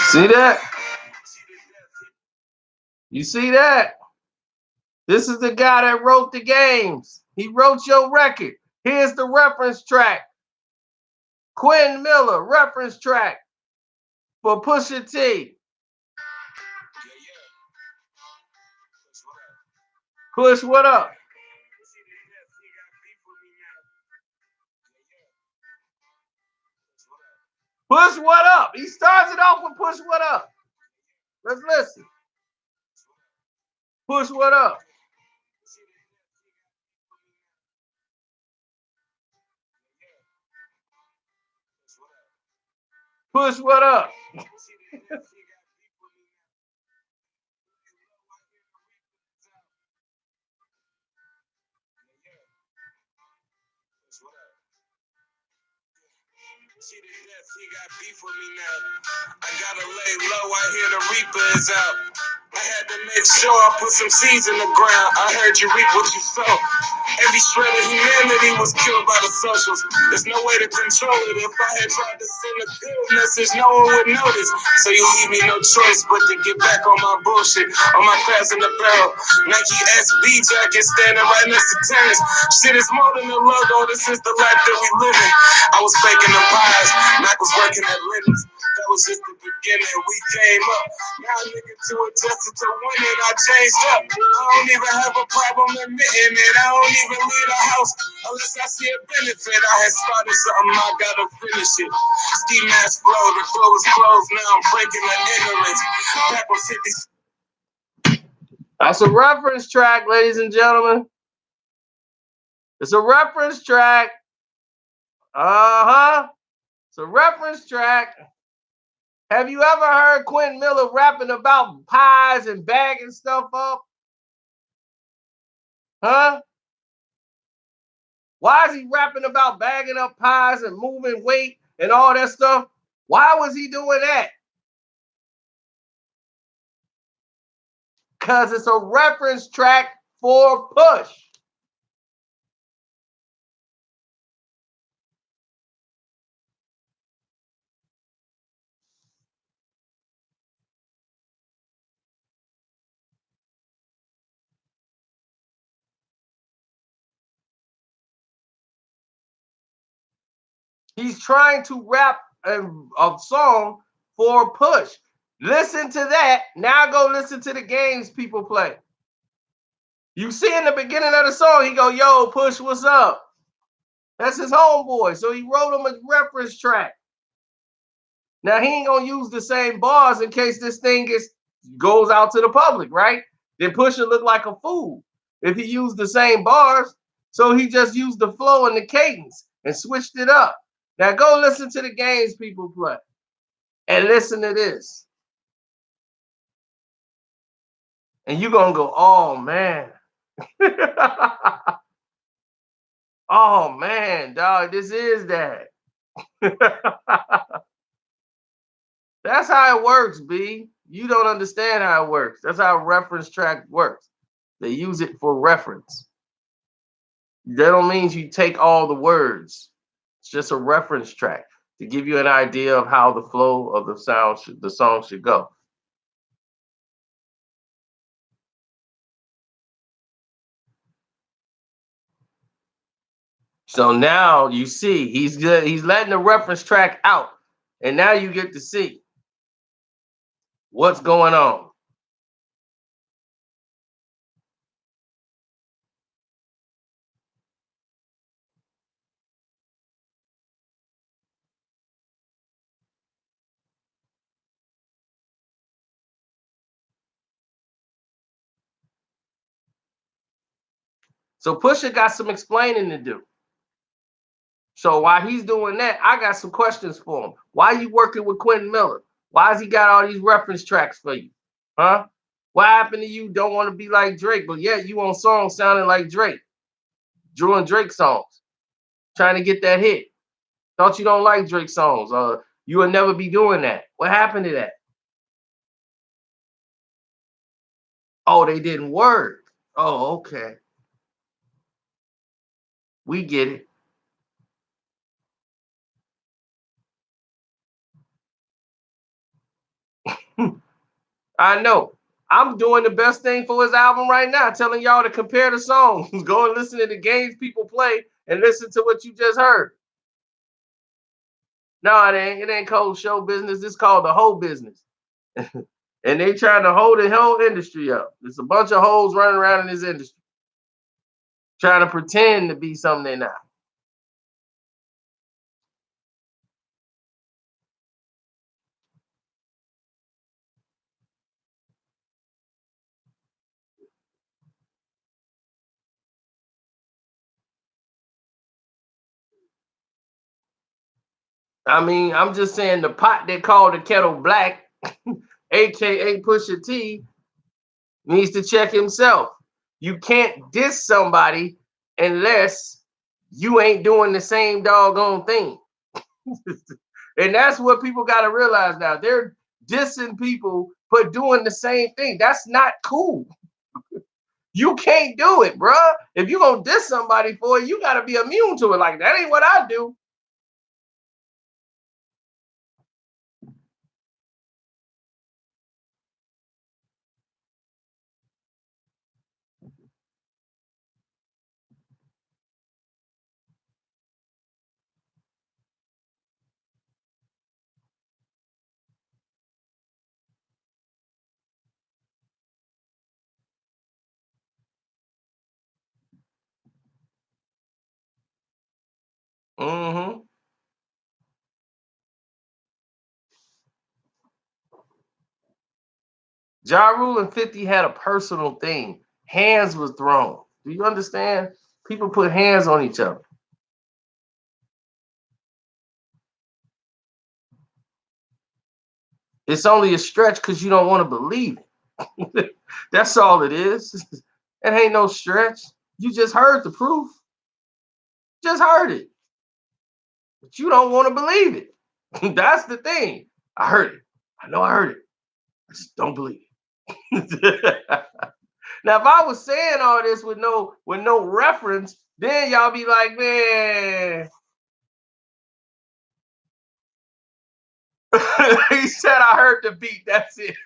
See that? You see that? This is the guy that wrote the games. He wrote your record. Here's the reference track. Quentin Miller, reference track for Pusha T. Push, what up? Push, what up? He starts it off with push, what up? Let's listen. Push, what up? Push, what up?
He got beef with me now. I gotta lay low, I hear the Reaper is out. I had to make sure I put some seeds in the ground. I heard you reap what you sow. Every shred of humanity was killed by the socials. There's no way to control it. If I had tried to send a good message, no one would notice. So you leave me no choice but to get back on my bullshit, on my crabs in the barrel. Nike SB jacket standing right next to Terrence. Shit is more than a logo. This is the life that we live in. I was baking the pies. Mac was working at Linden's. That was just the beginning. We came up. Now nigga too adjusted to winning. I changed up. I don't even have a problem admitting it. I don't even leave the house unless I see a benefit. I had started something, I gotta finish it. Ski mask flow, the flow is closed. Now I'm breaking the ignorance. Back on 50.
That's a reference track, ladies and gentlemen. It's a reference track. It's a reference track. Have you ever heard Quentin Miller rapping about pies and bagging stuff up? Huh? Why is he rapping about bagging up pies and moving weight and all that stuff? Why was he doing that? Because it's a reference track for Push. He's trying to rap a song for Push. Listen to that. Now go listen to the games people play. You see in the beginning of the song, he go, yo, Push, what's up? That's his homeboy. So he wrote him a reference track. Now he ain't gonna use the same bars in case this thing goes out to the public, right? Then Pusha look like a fool if he used the same bars. So he just used the flow and the cadence and switched it up. Now go listen to the games people play and listen to this. And you're gonna go, oh man. Oh man, dog, this is that. That's how it works, B. You don't understand how it works. That's how a reference track works. They use it for reference. That don't mean you take all the words. It's just a reference track to give you an idea of how the flow of the song should go. So now you see he's good. He's letting the reference track out, and now you get to see what's going on. So Pusha got some explaining to do. So while he's doing that, I got some questions for him. Why are you working with Quentin Miller? Why has he got all these reference tracks for you? Huh? What happened to you? Don't want to be like Drake, but yet you on songs sounding like Drake. Drew and Drake songs. Trying to get that hit. Thought you don't like Drake songs. You will never be doing that. What happened to that? Oh, they didn't work. Oh, okay. We get it. I know. I'm doing the best thing for his album right now, telling y'all to compare the songs. Go and listen to the games people play and listen to what you just heard. No, it ain't. It ain't called show business. It's called the whole business. And they trying to hold the whole industry up. There's a bunch of hoes running around in this industry. trying to pretend to be something they're not. I mean, I'm just saying the pot they call the kettle black, aka Pusha T, needs to check himself. You can't diss somebody unless you ain't doing the same doggone thing. And that's what people got to realize now. They're dissing people for doing the same thing. That's not cool. You can't do it, bruh. If you're going to diss somebody for it, you got to be immune to it. Like, that ain't what I do. Mm-hmm. Ja Rule and 50 had a personal thing. Hands was thrown. Do you understand? People put hands on each other. It's only a stretch because you don't want to believe it. That's all it is. It ain't no stretch. You just heard the proof. Just heard it. But you don't want to believe it. That's the thing. I heard it. I know I heard it. I just don't believe it. Now, if I was saying all this with no reference, then y'all be like, man. He said I heard the beat. That's it.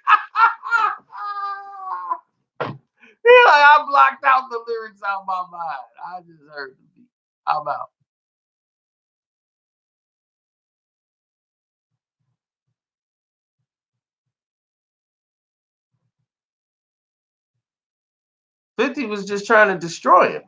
He like, I blocked out the lyrics out of my mind. I just heard the beat. I'm out. Fifty was just trying to destroy him.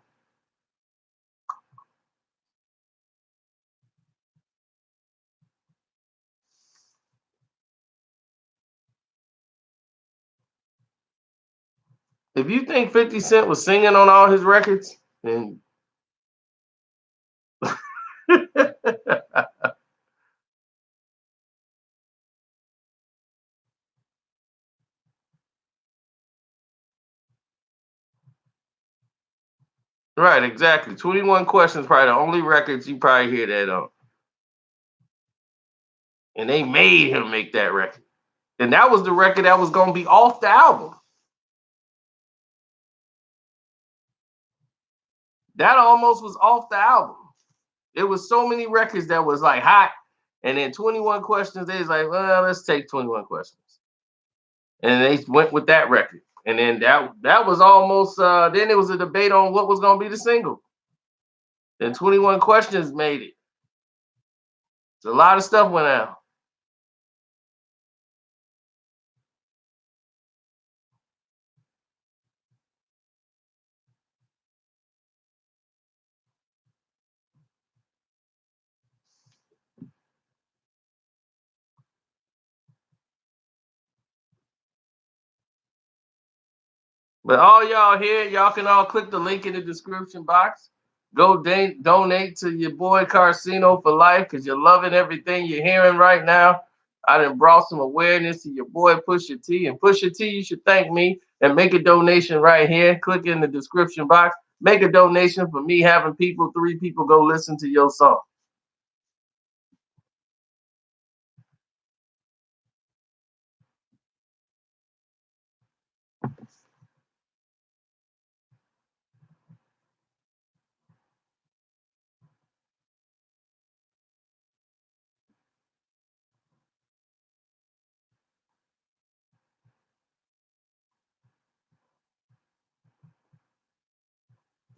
If you think 50 Cent was singing on all his records, then right, exactly. 21 Questions probably the only records you probably hear that on. And they made him make that record. And that was the record that was gonna be off the album. That almost was off the album. It was so many records that was like hot, and then 21 Questions, they was like, well, let's take 21 Questions. And they went with that record. And then that was almost then it was a debate on what was gonna be the single. Then 21 Questions made it. So a lot of stuff went out. But all y'all here, y'all can all click the link in the description box. Go donate to your boy Carcino for life because you're loving everything you're hearing right now. I done brought some awareness to your boy Pusha T. And Pusha T, you should thank me and make a donation right here. Click in the description box. Make a donation for me having 3 people go listen to your song.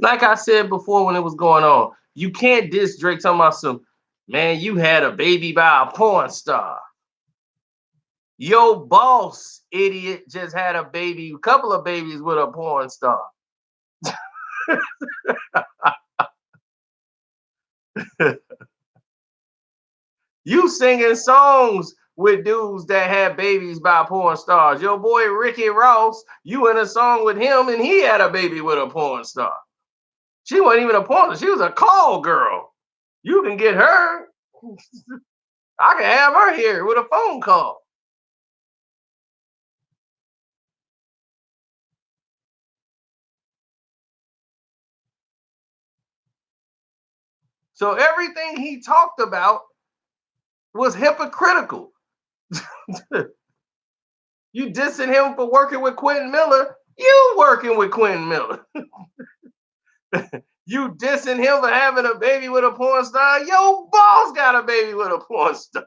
Like I said before when it was going on, you can't diss Drake talking about some, man, you had a baby by a porn star. Your boss, idiot, just had a couple of babies with a porn star. You singing songs with dudes that had babies by porn stars. Your boy Ricky Ross, you in a song with him, and he had a baby with a porn star. She wasn't even a porn star. She was a call girl. You can get her. I can have her here with a phone call. So everything he talked about was hypocritical. You dissing him for working with Quentin Miller. You working with Quentin Miller. You dissing him for having a baby with a porn star. Your boss got a baby with a porn star.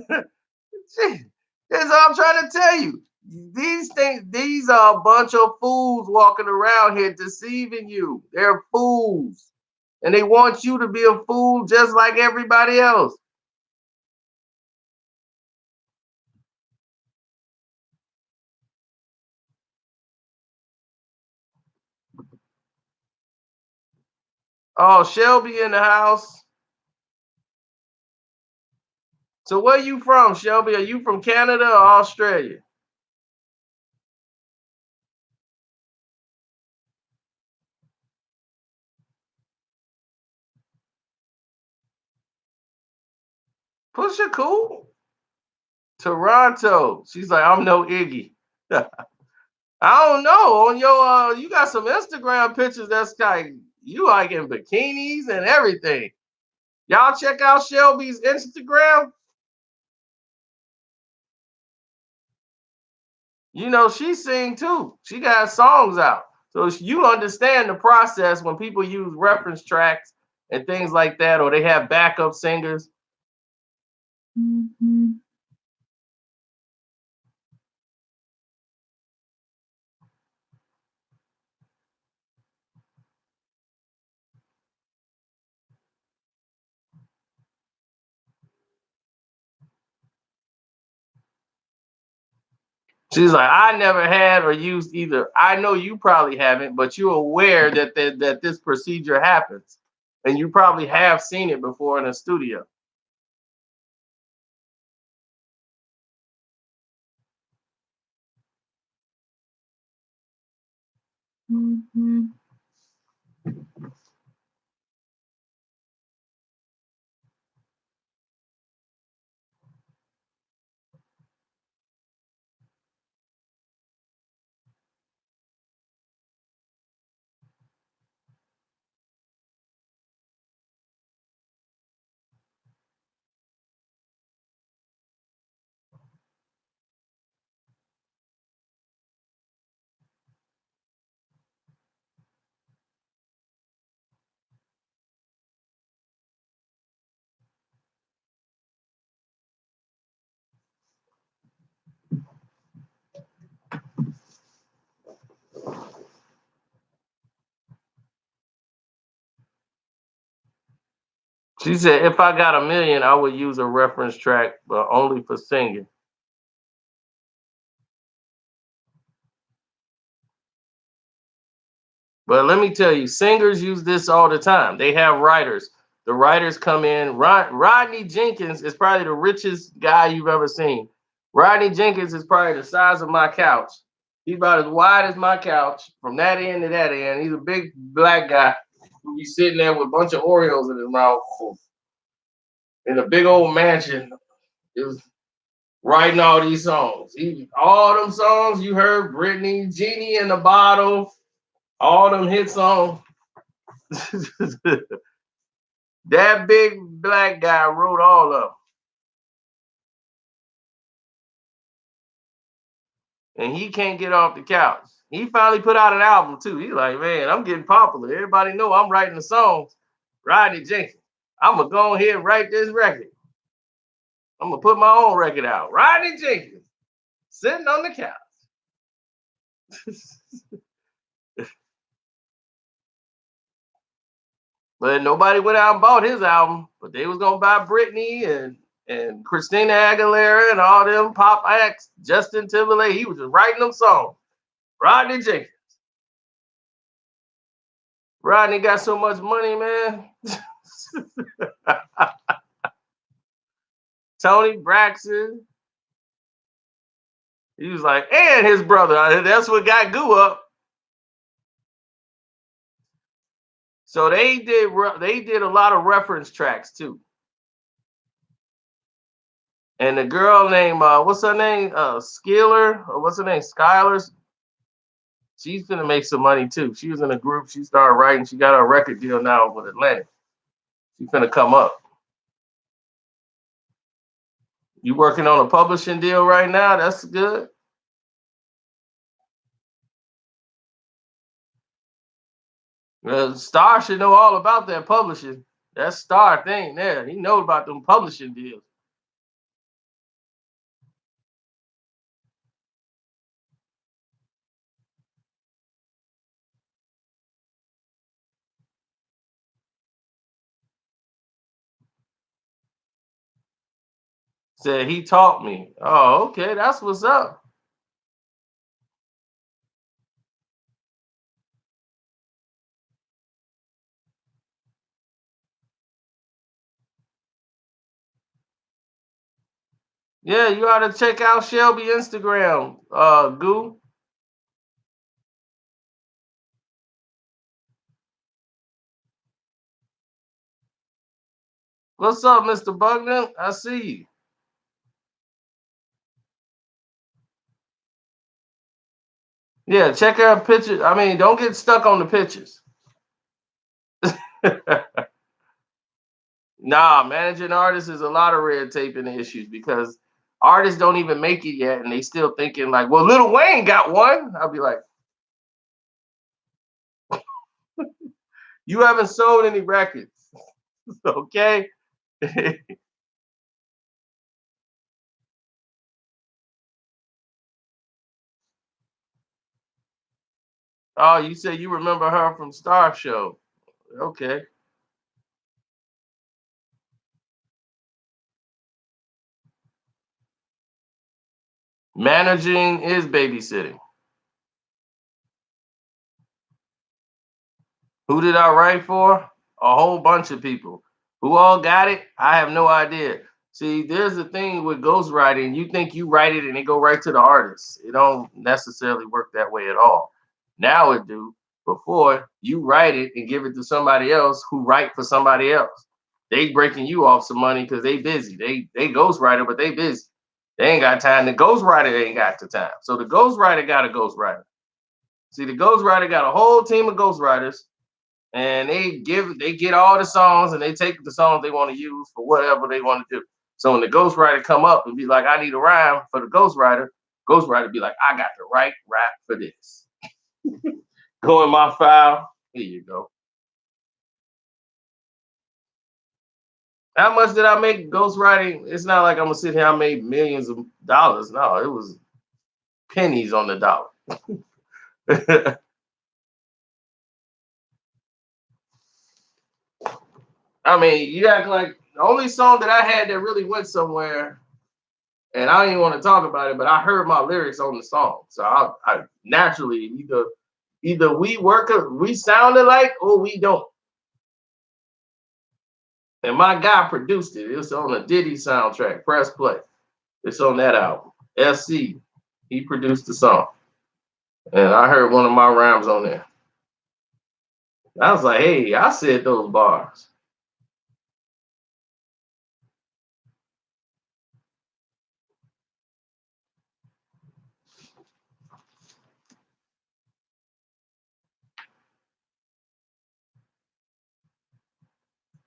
That's all I'm trying to tell you. These things, these are a bunch of fools walking around here deceiving you. They're fools. And they want you to be a fool just like everybody else. Oh, Shelby in the house. So where you from, Shelby? Are you from Canada or Australia? Pusha cool. Toronto. She's like, I'm no Iggy. I don't know. On your you got some Instagram pictures that's like you like in bikinis and everything. Y'all check out Shelby's Instagram. You know, she sing too. She got songs out. So you understand the process when people use reference tracks and things like that, or they have backup singers. Mm-hmm. She's like, I never had or used either. I know you probably haven't, but you're aware that this procedure happens, and you probably have seen it before in a studio. Mm-hmm. She said, if I got a million, I would use a reference track, but only for singing. But let me tell you, singers use this all the time. They have writers. The writers come in. Rodney Jenkins is probably the richest guy you've ever seen. Rodney Jenkins is probably the size of my couch. He's about as wide as my couch from that end to that end. He's a big black guy who be sitting there with a bunch of Oreos in his mouth in a big old mansion. It was writing all these songs. All them songs you heard, Britney, Genie in the Bottle, all them hit songs. That big black guy wrote all of them. And he can't get off the couch. He finally put out an album too. He's like, man, I'm getting popular. Everybody know I'm writing the songs. Rodney Jenkins. I'm gonna go ahead and write this record. I'm gonna put my own record out. Rodney Jenkins sitting on the couch. But nobody went out and bought his album. But they was gonna buy Britney and Christina Aguilera and all them pop acts. Justin Timberlake. He was just writing them songs. Rodney Jenkins. Rodney got so much money, man. Tony Braxton. He was like, and his brother. That's what got Goo up. So they did a lot of reference tracks too. And the girl named what's her name? Skiller, or what's her name? Skylar. She's gonna make some money too. She was in a group. She started writing. She got a record deal now with Atlantic. She's gonna come up. You working on a publishing deal right now? That's good. Star should know all about that publishing. That Star thing there. He knows about them publishing deals. Said he taught me. Oh, okay, that's what's up. Yeah, you ought to check out Shelby Instagram, Goo. What's up, Mr. Bugner? I see you. Yeah, check out pictures. I mean, don't get stuck on the pictures. Nah, managing artists is a lot of red tape and issues because artists don't even make it yet, and they still thinking like, "Well, Lil Wayne got one." I'll be like, "You haven't sold any records, okay?" Oh, you say you remember her from Star Show? Okay. Managing is babysitting. Who did I write for? A whole bunch of people. Who all got it? I have no idea. See, there's the thing with ghostwriting. You think you write it and it go right to the artist. It don't necessarily work that way at all. Now it do. Before you write it and give it to somebody else who write for somebody else. They breaking you off some money because they busy. They ghostwriter, but they busy. They ain't got time. The ghostwriter ain't got the time. So the ghostwriter got a ghostwriter. See, the ghostwriter got a whole team of ghostwriters and they get all the songs and they take the songs they want to use for whatever they want to do. So when the ghostwriter come up and be like, I need a rhyme for the ghostwriter be like, I got the right rap for this. Go in my file. Here you go. How much did I make ghostwriting? It's not like I'm gonna sit here. I made millions of dollars. No, it was pennies on the dollar. I mean, you act like the only song that I had that really went somewhere, and I don't even want to talk about it, but I heard my lyrics on the song. So I naturally either we sound alike or we don't. And my guy produced it. It's on a Diddy soundtrack. Press play. It's on that album. SC. He produced the song. And I heard one of my rhymes on there. I was like, hey, I said those bars.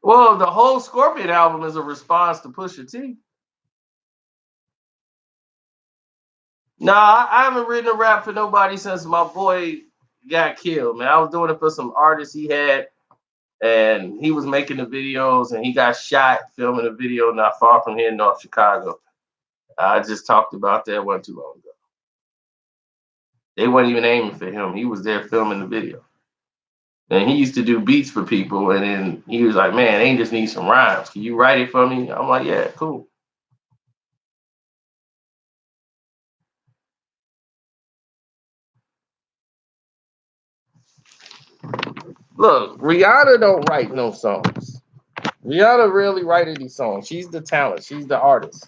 Well, the whole Scorpion album is a response to Pusha T. Nah, I haven't written a rap for nobody since my boy got killed, man. I was doing it for some artists he had, and he was making the videos, and he got shot filming a video not far from here in North Chicago. I just talked about that one too long ago. They weren't even aiming for him. He was there filming the video. And he used to do beats for people, and then he was like, man, they just need some rhymes. Can you write it for me? I'm like, yeah, cool. Look, Rihanna don't write no songs. Rihanna really writing these songs. She's the talent. She's the artist.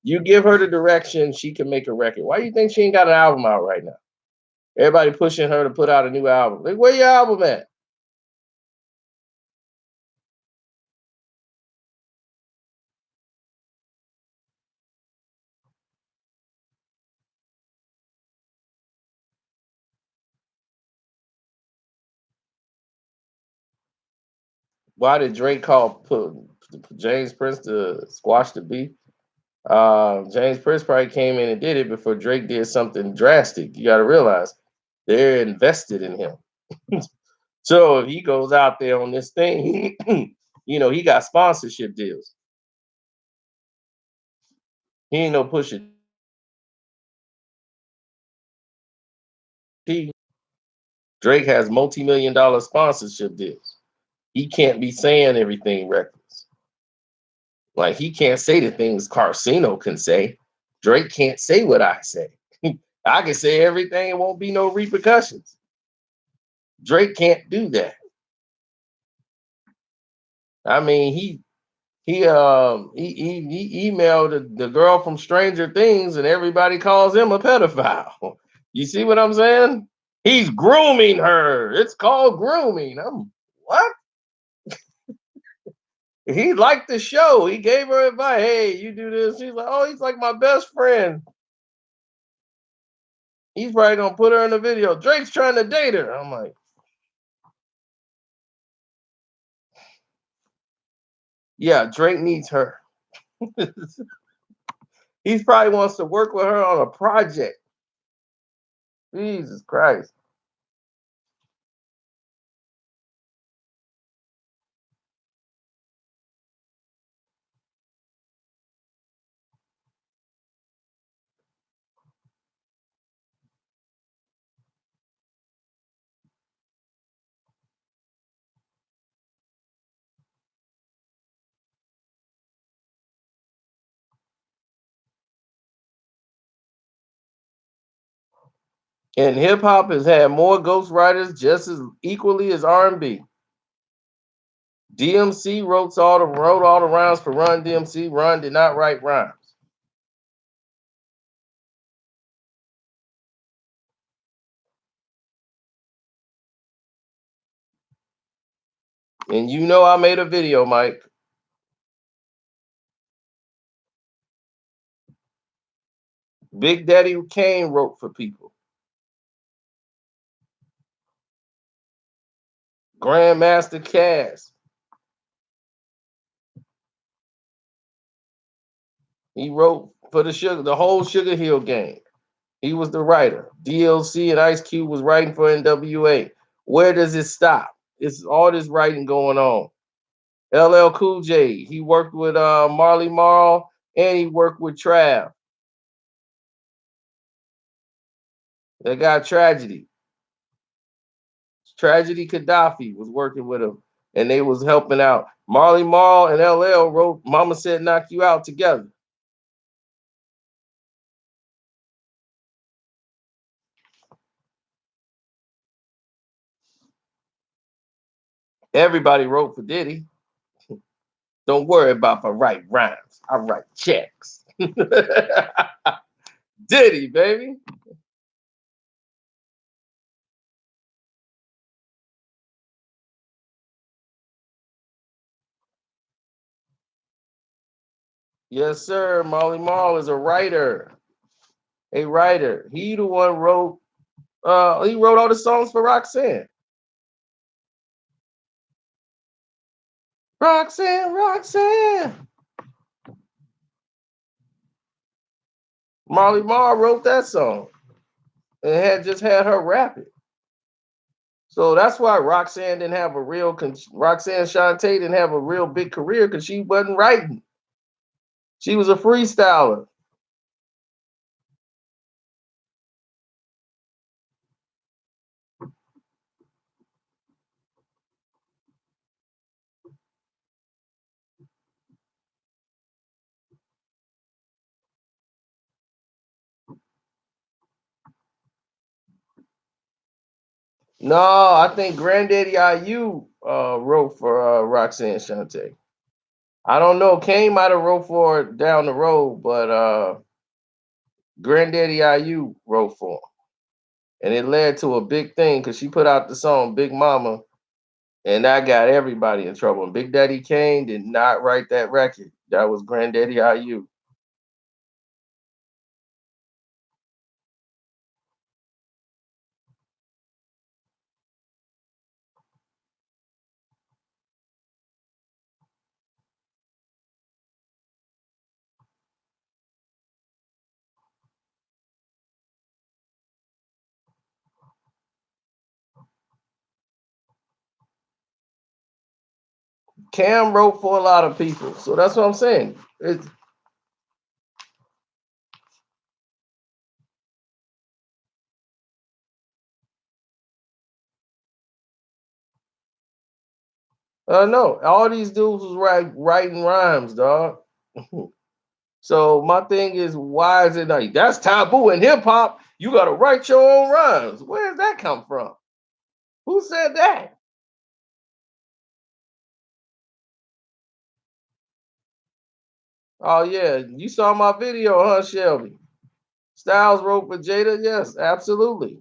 You give her the direction, she can make a record. Why do you think she ain't got an album out right now? Everybody pushing her to put out a new album. Like, where your album at? Why did Drake put James Prince to squash the beef? James Prince probably came in and did it before Drake did something drastic. You got to realize they're invested in him. So if he goes out there on this thing, he got sponsorship deals. He ain't no Pusha T. Drake has multi-million-dollar sponsorship deals. He can't be saying everything reckless. Like he can't say the things Carcino can say. Drake can't say what I say. I can say everything, it won't be no repercussions. Drake can't do that. I mean, he emailed the girl from Stranger Things, and everybody calls him a pedophile. You see what I'm saying? He's grooming her. It's called grooming. What? He liked the show. He gave her advice. Hey, you do this. She's like, oh, he's like my best friend. He's probably gonna put her in the video. Drake's trying to date her. I'm like, yeah, Drake needs her. He probably wants to work with her on a project. Jesus Christ. And hip hop has had more ghostwriters just as equally as R&B. DMC wrote all the rhymes for Run DMC. Run did not write rhymes. And I made a video, Mike. Big Daddy Kane wrote for people. Grandmaster Cass. He wrote for the whole Sugar Hill gang. He was the writer. DLC and Ice Cube was writing for NWA. Where does it stop? It's all this writing going on. LL Cool J, he worked with Marley Marl and he worked with Trav. They got Tragedy. Tragedy Gaddafi was working with him and they was helping out. Marley Marl and LL wrote Mama Said Knock You Out together. Everybody wrote for Diddy. Don't worry about if I write rhymes. I write checks. Diddy, baby. Yes, sir. Marley Marl is a writer. A writer. He the one wrote he wrote all the songs for Roxanne. Roxanne, Roxanne. Marley Marl wrote that song and just had her rap it. So that's why Roxanne Shantae didn't have a real big career because she wasn't writing. She was a freestyler. No, I think Granddaddy IU wrote for Roxanne Shante. I don't know. Kane might have wrote for it down the road, but Granddaddy IU wrote for him. And it led to a big thing because she put out the song Big Mama, and that got everybody in trouble. And Big Daddy Kane did not write that record. That was Granddaddy IU. Cam wrote for a lot of people, so that's what I'm saying. It's no, all these dudes was writing rhymes, dog. So my thing is, why is it like that's taboo in hip hop? You gotta write your own rhymes. Where does that come from? Who said that? Oh yeah, you saw my video, huh, Shelby? Styles wrote for Jada. Yes, absolutely.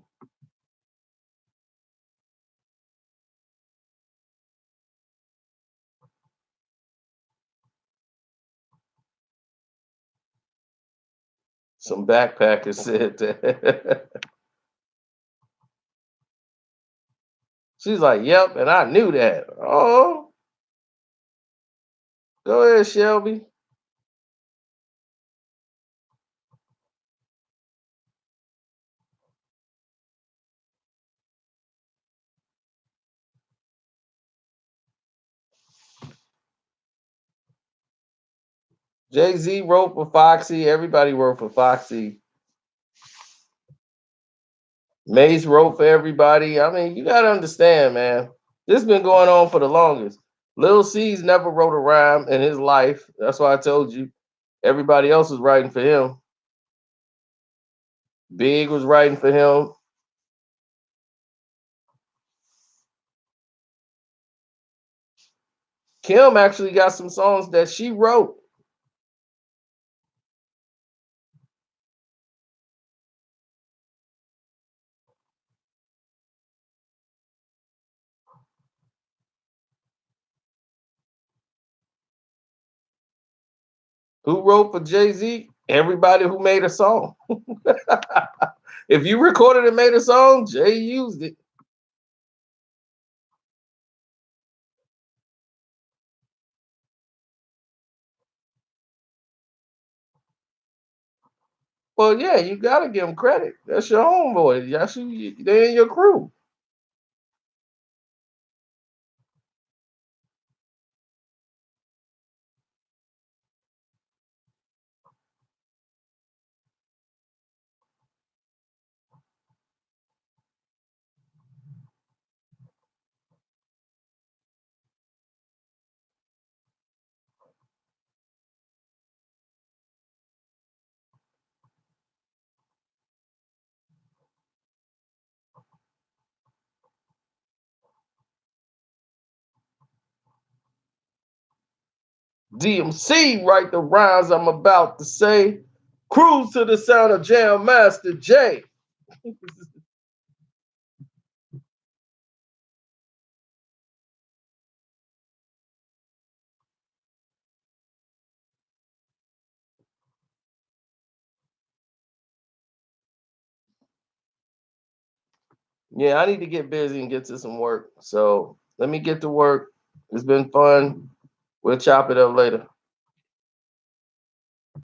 Some backpackers said that. She's like, "Yep," and I knew that. Oh, go ahead, Shelby. Jay Z wrote for Foxy. Everybody wrote for Foxy. Mace wrote for everybody. I mean, you gotta understand, man. This been going on for the longest. Lil C's never wrote a rhyme in his life. That's why I told you everybody else was writing for him. Big was writing for him. Kim actually got some songs that she wrote. Who wrote for Jay Z? Everybody who made a song. If you recorded and made a song, Jay used it. Well, yeah, you gotta give him credit. That's your homeboy. That's you. They in your crew. DMC write the rhymes I'm about to say. Cruise to the sound of Jam Master Jay. Yeah, I need to get busy and get to some work. So let me get to work. It's been fun. We'll chop it up later.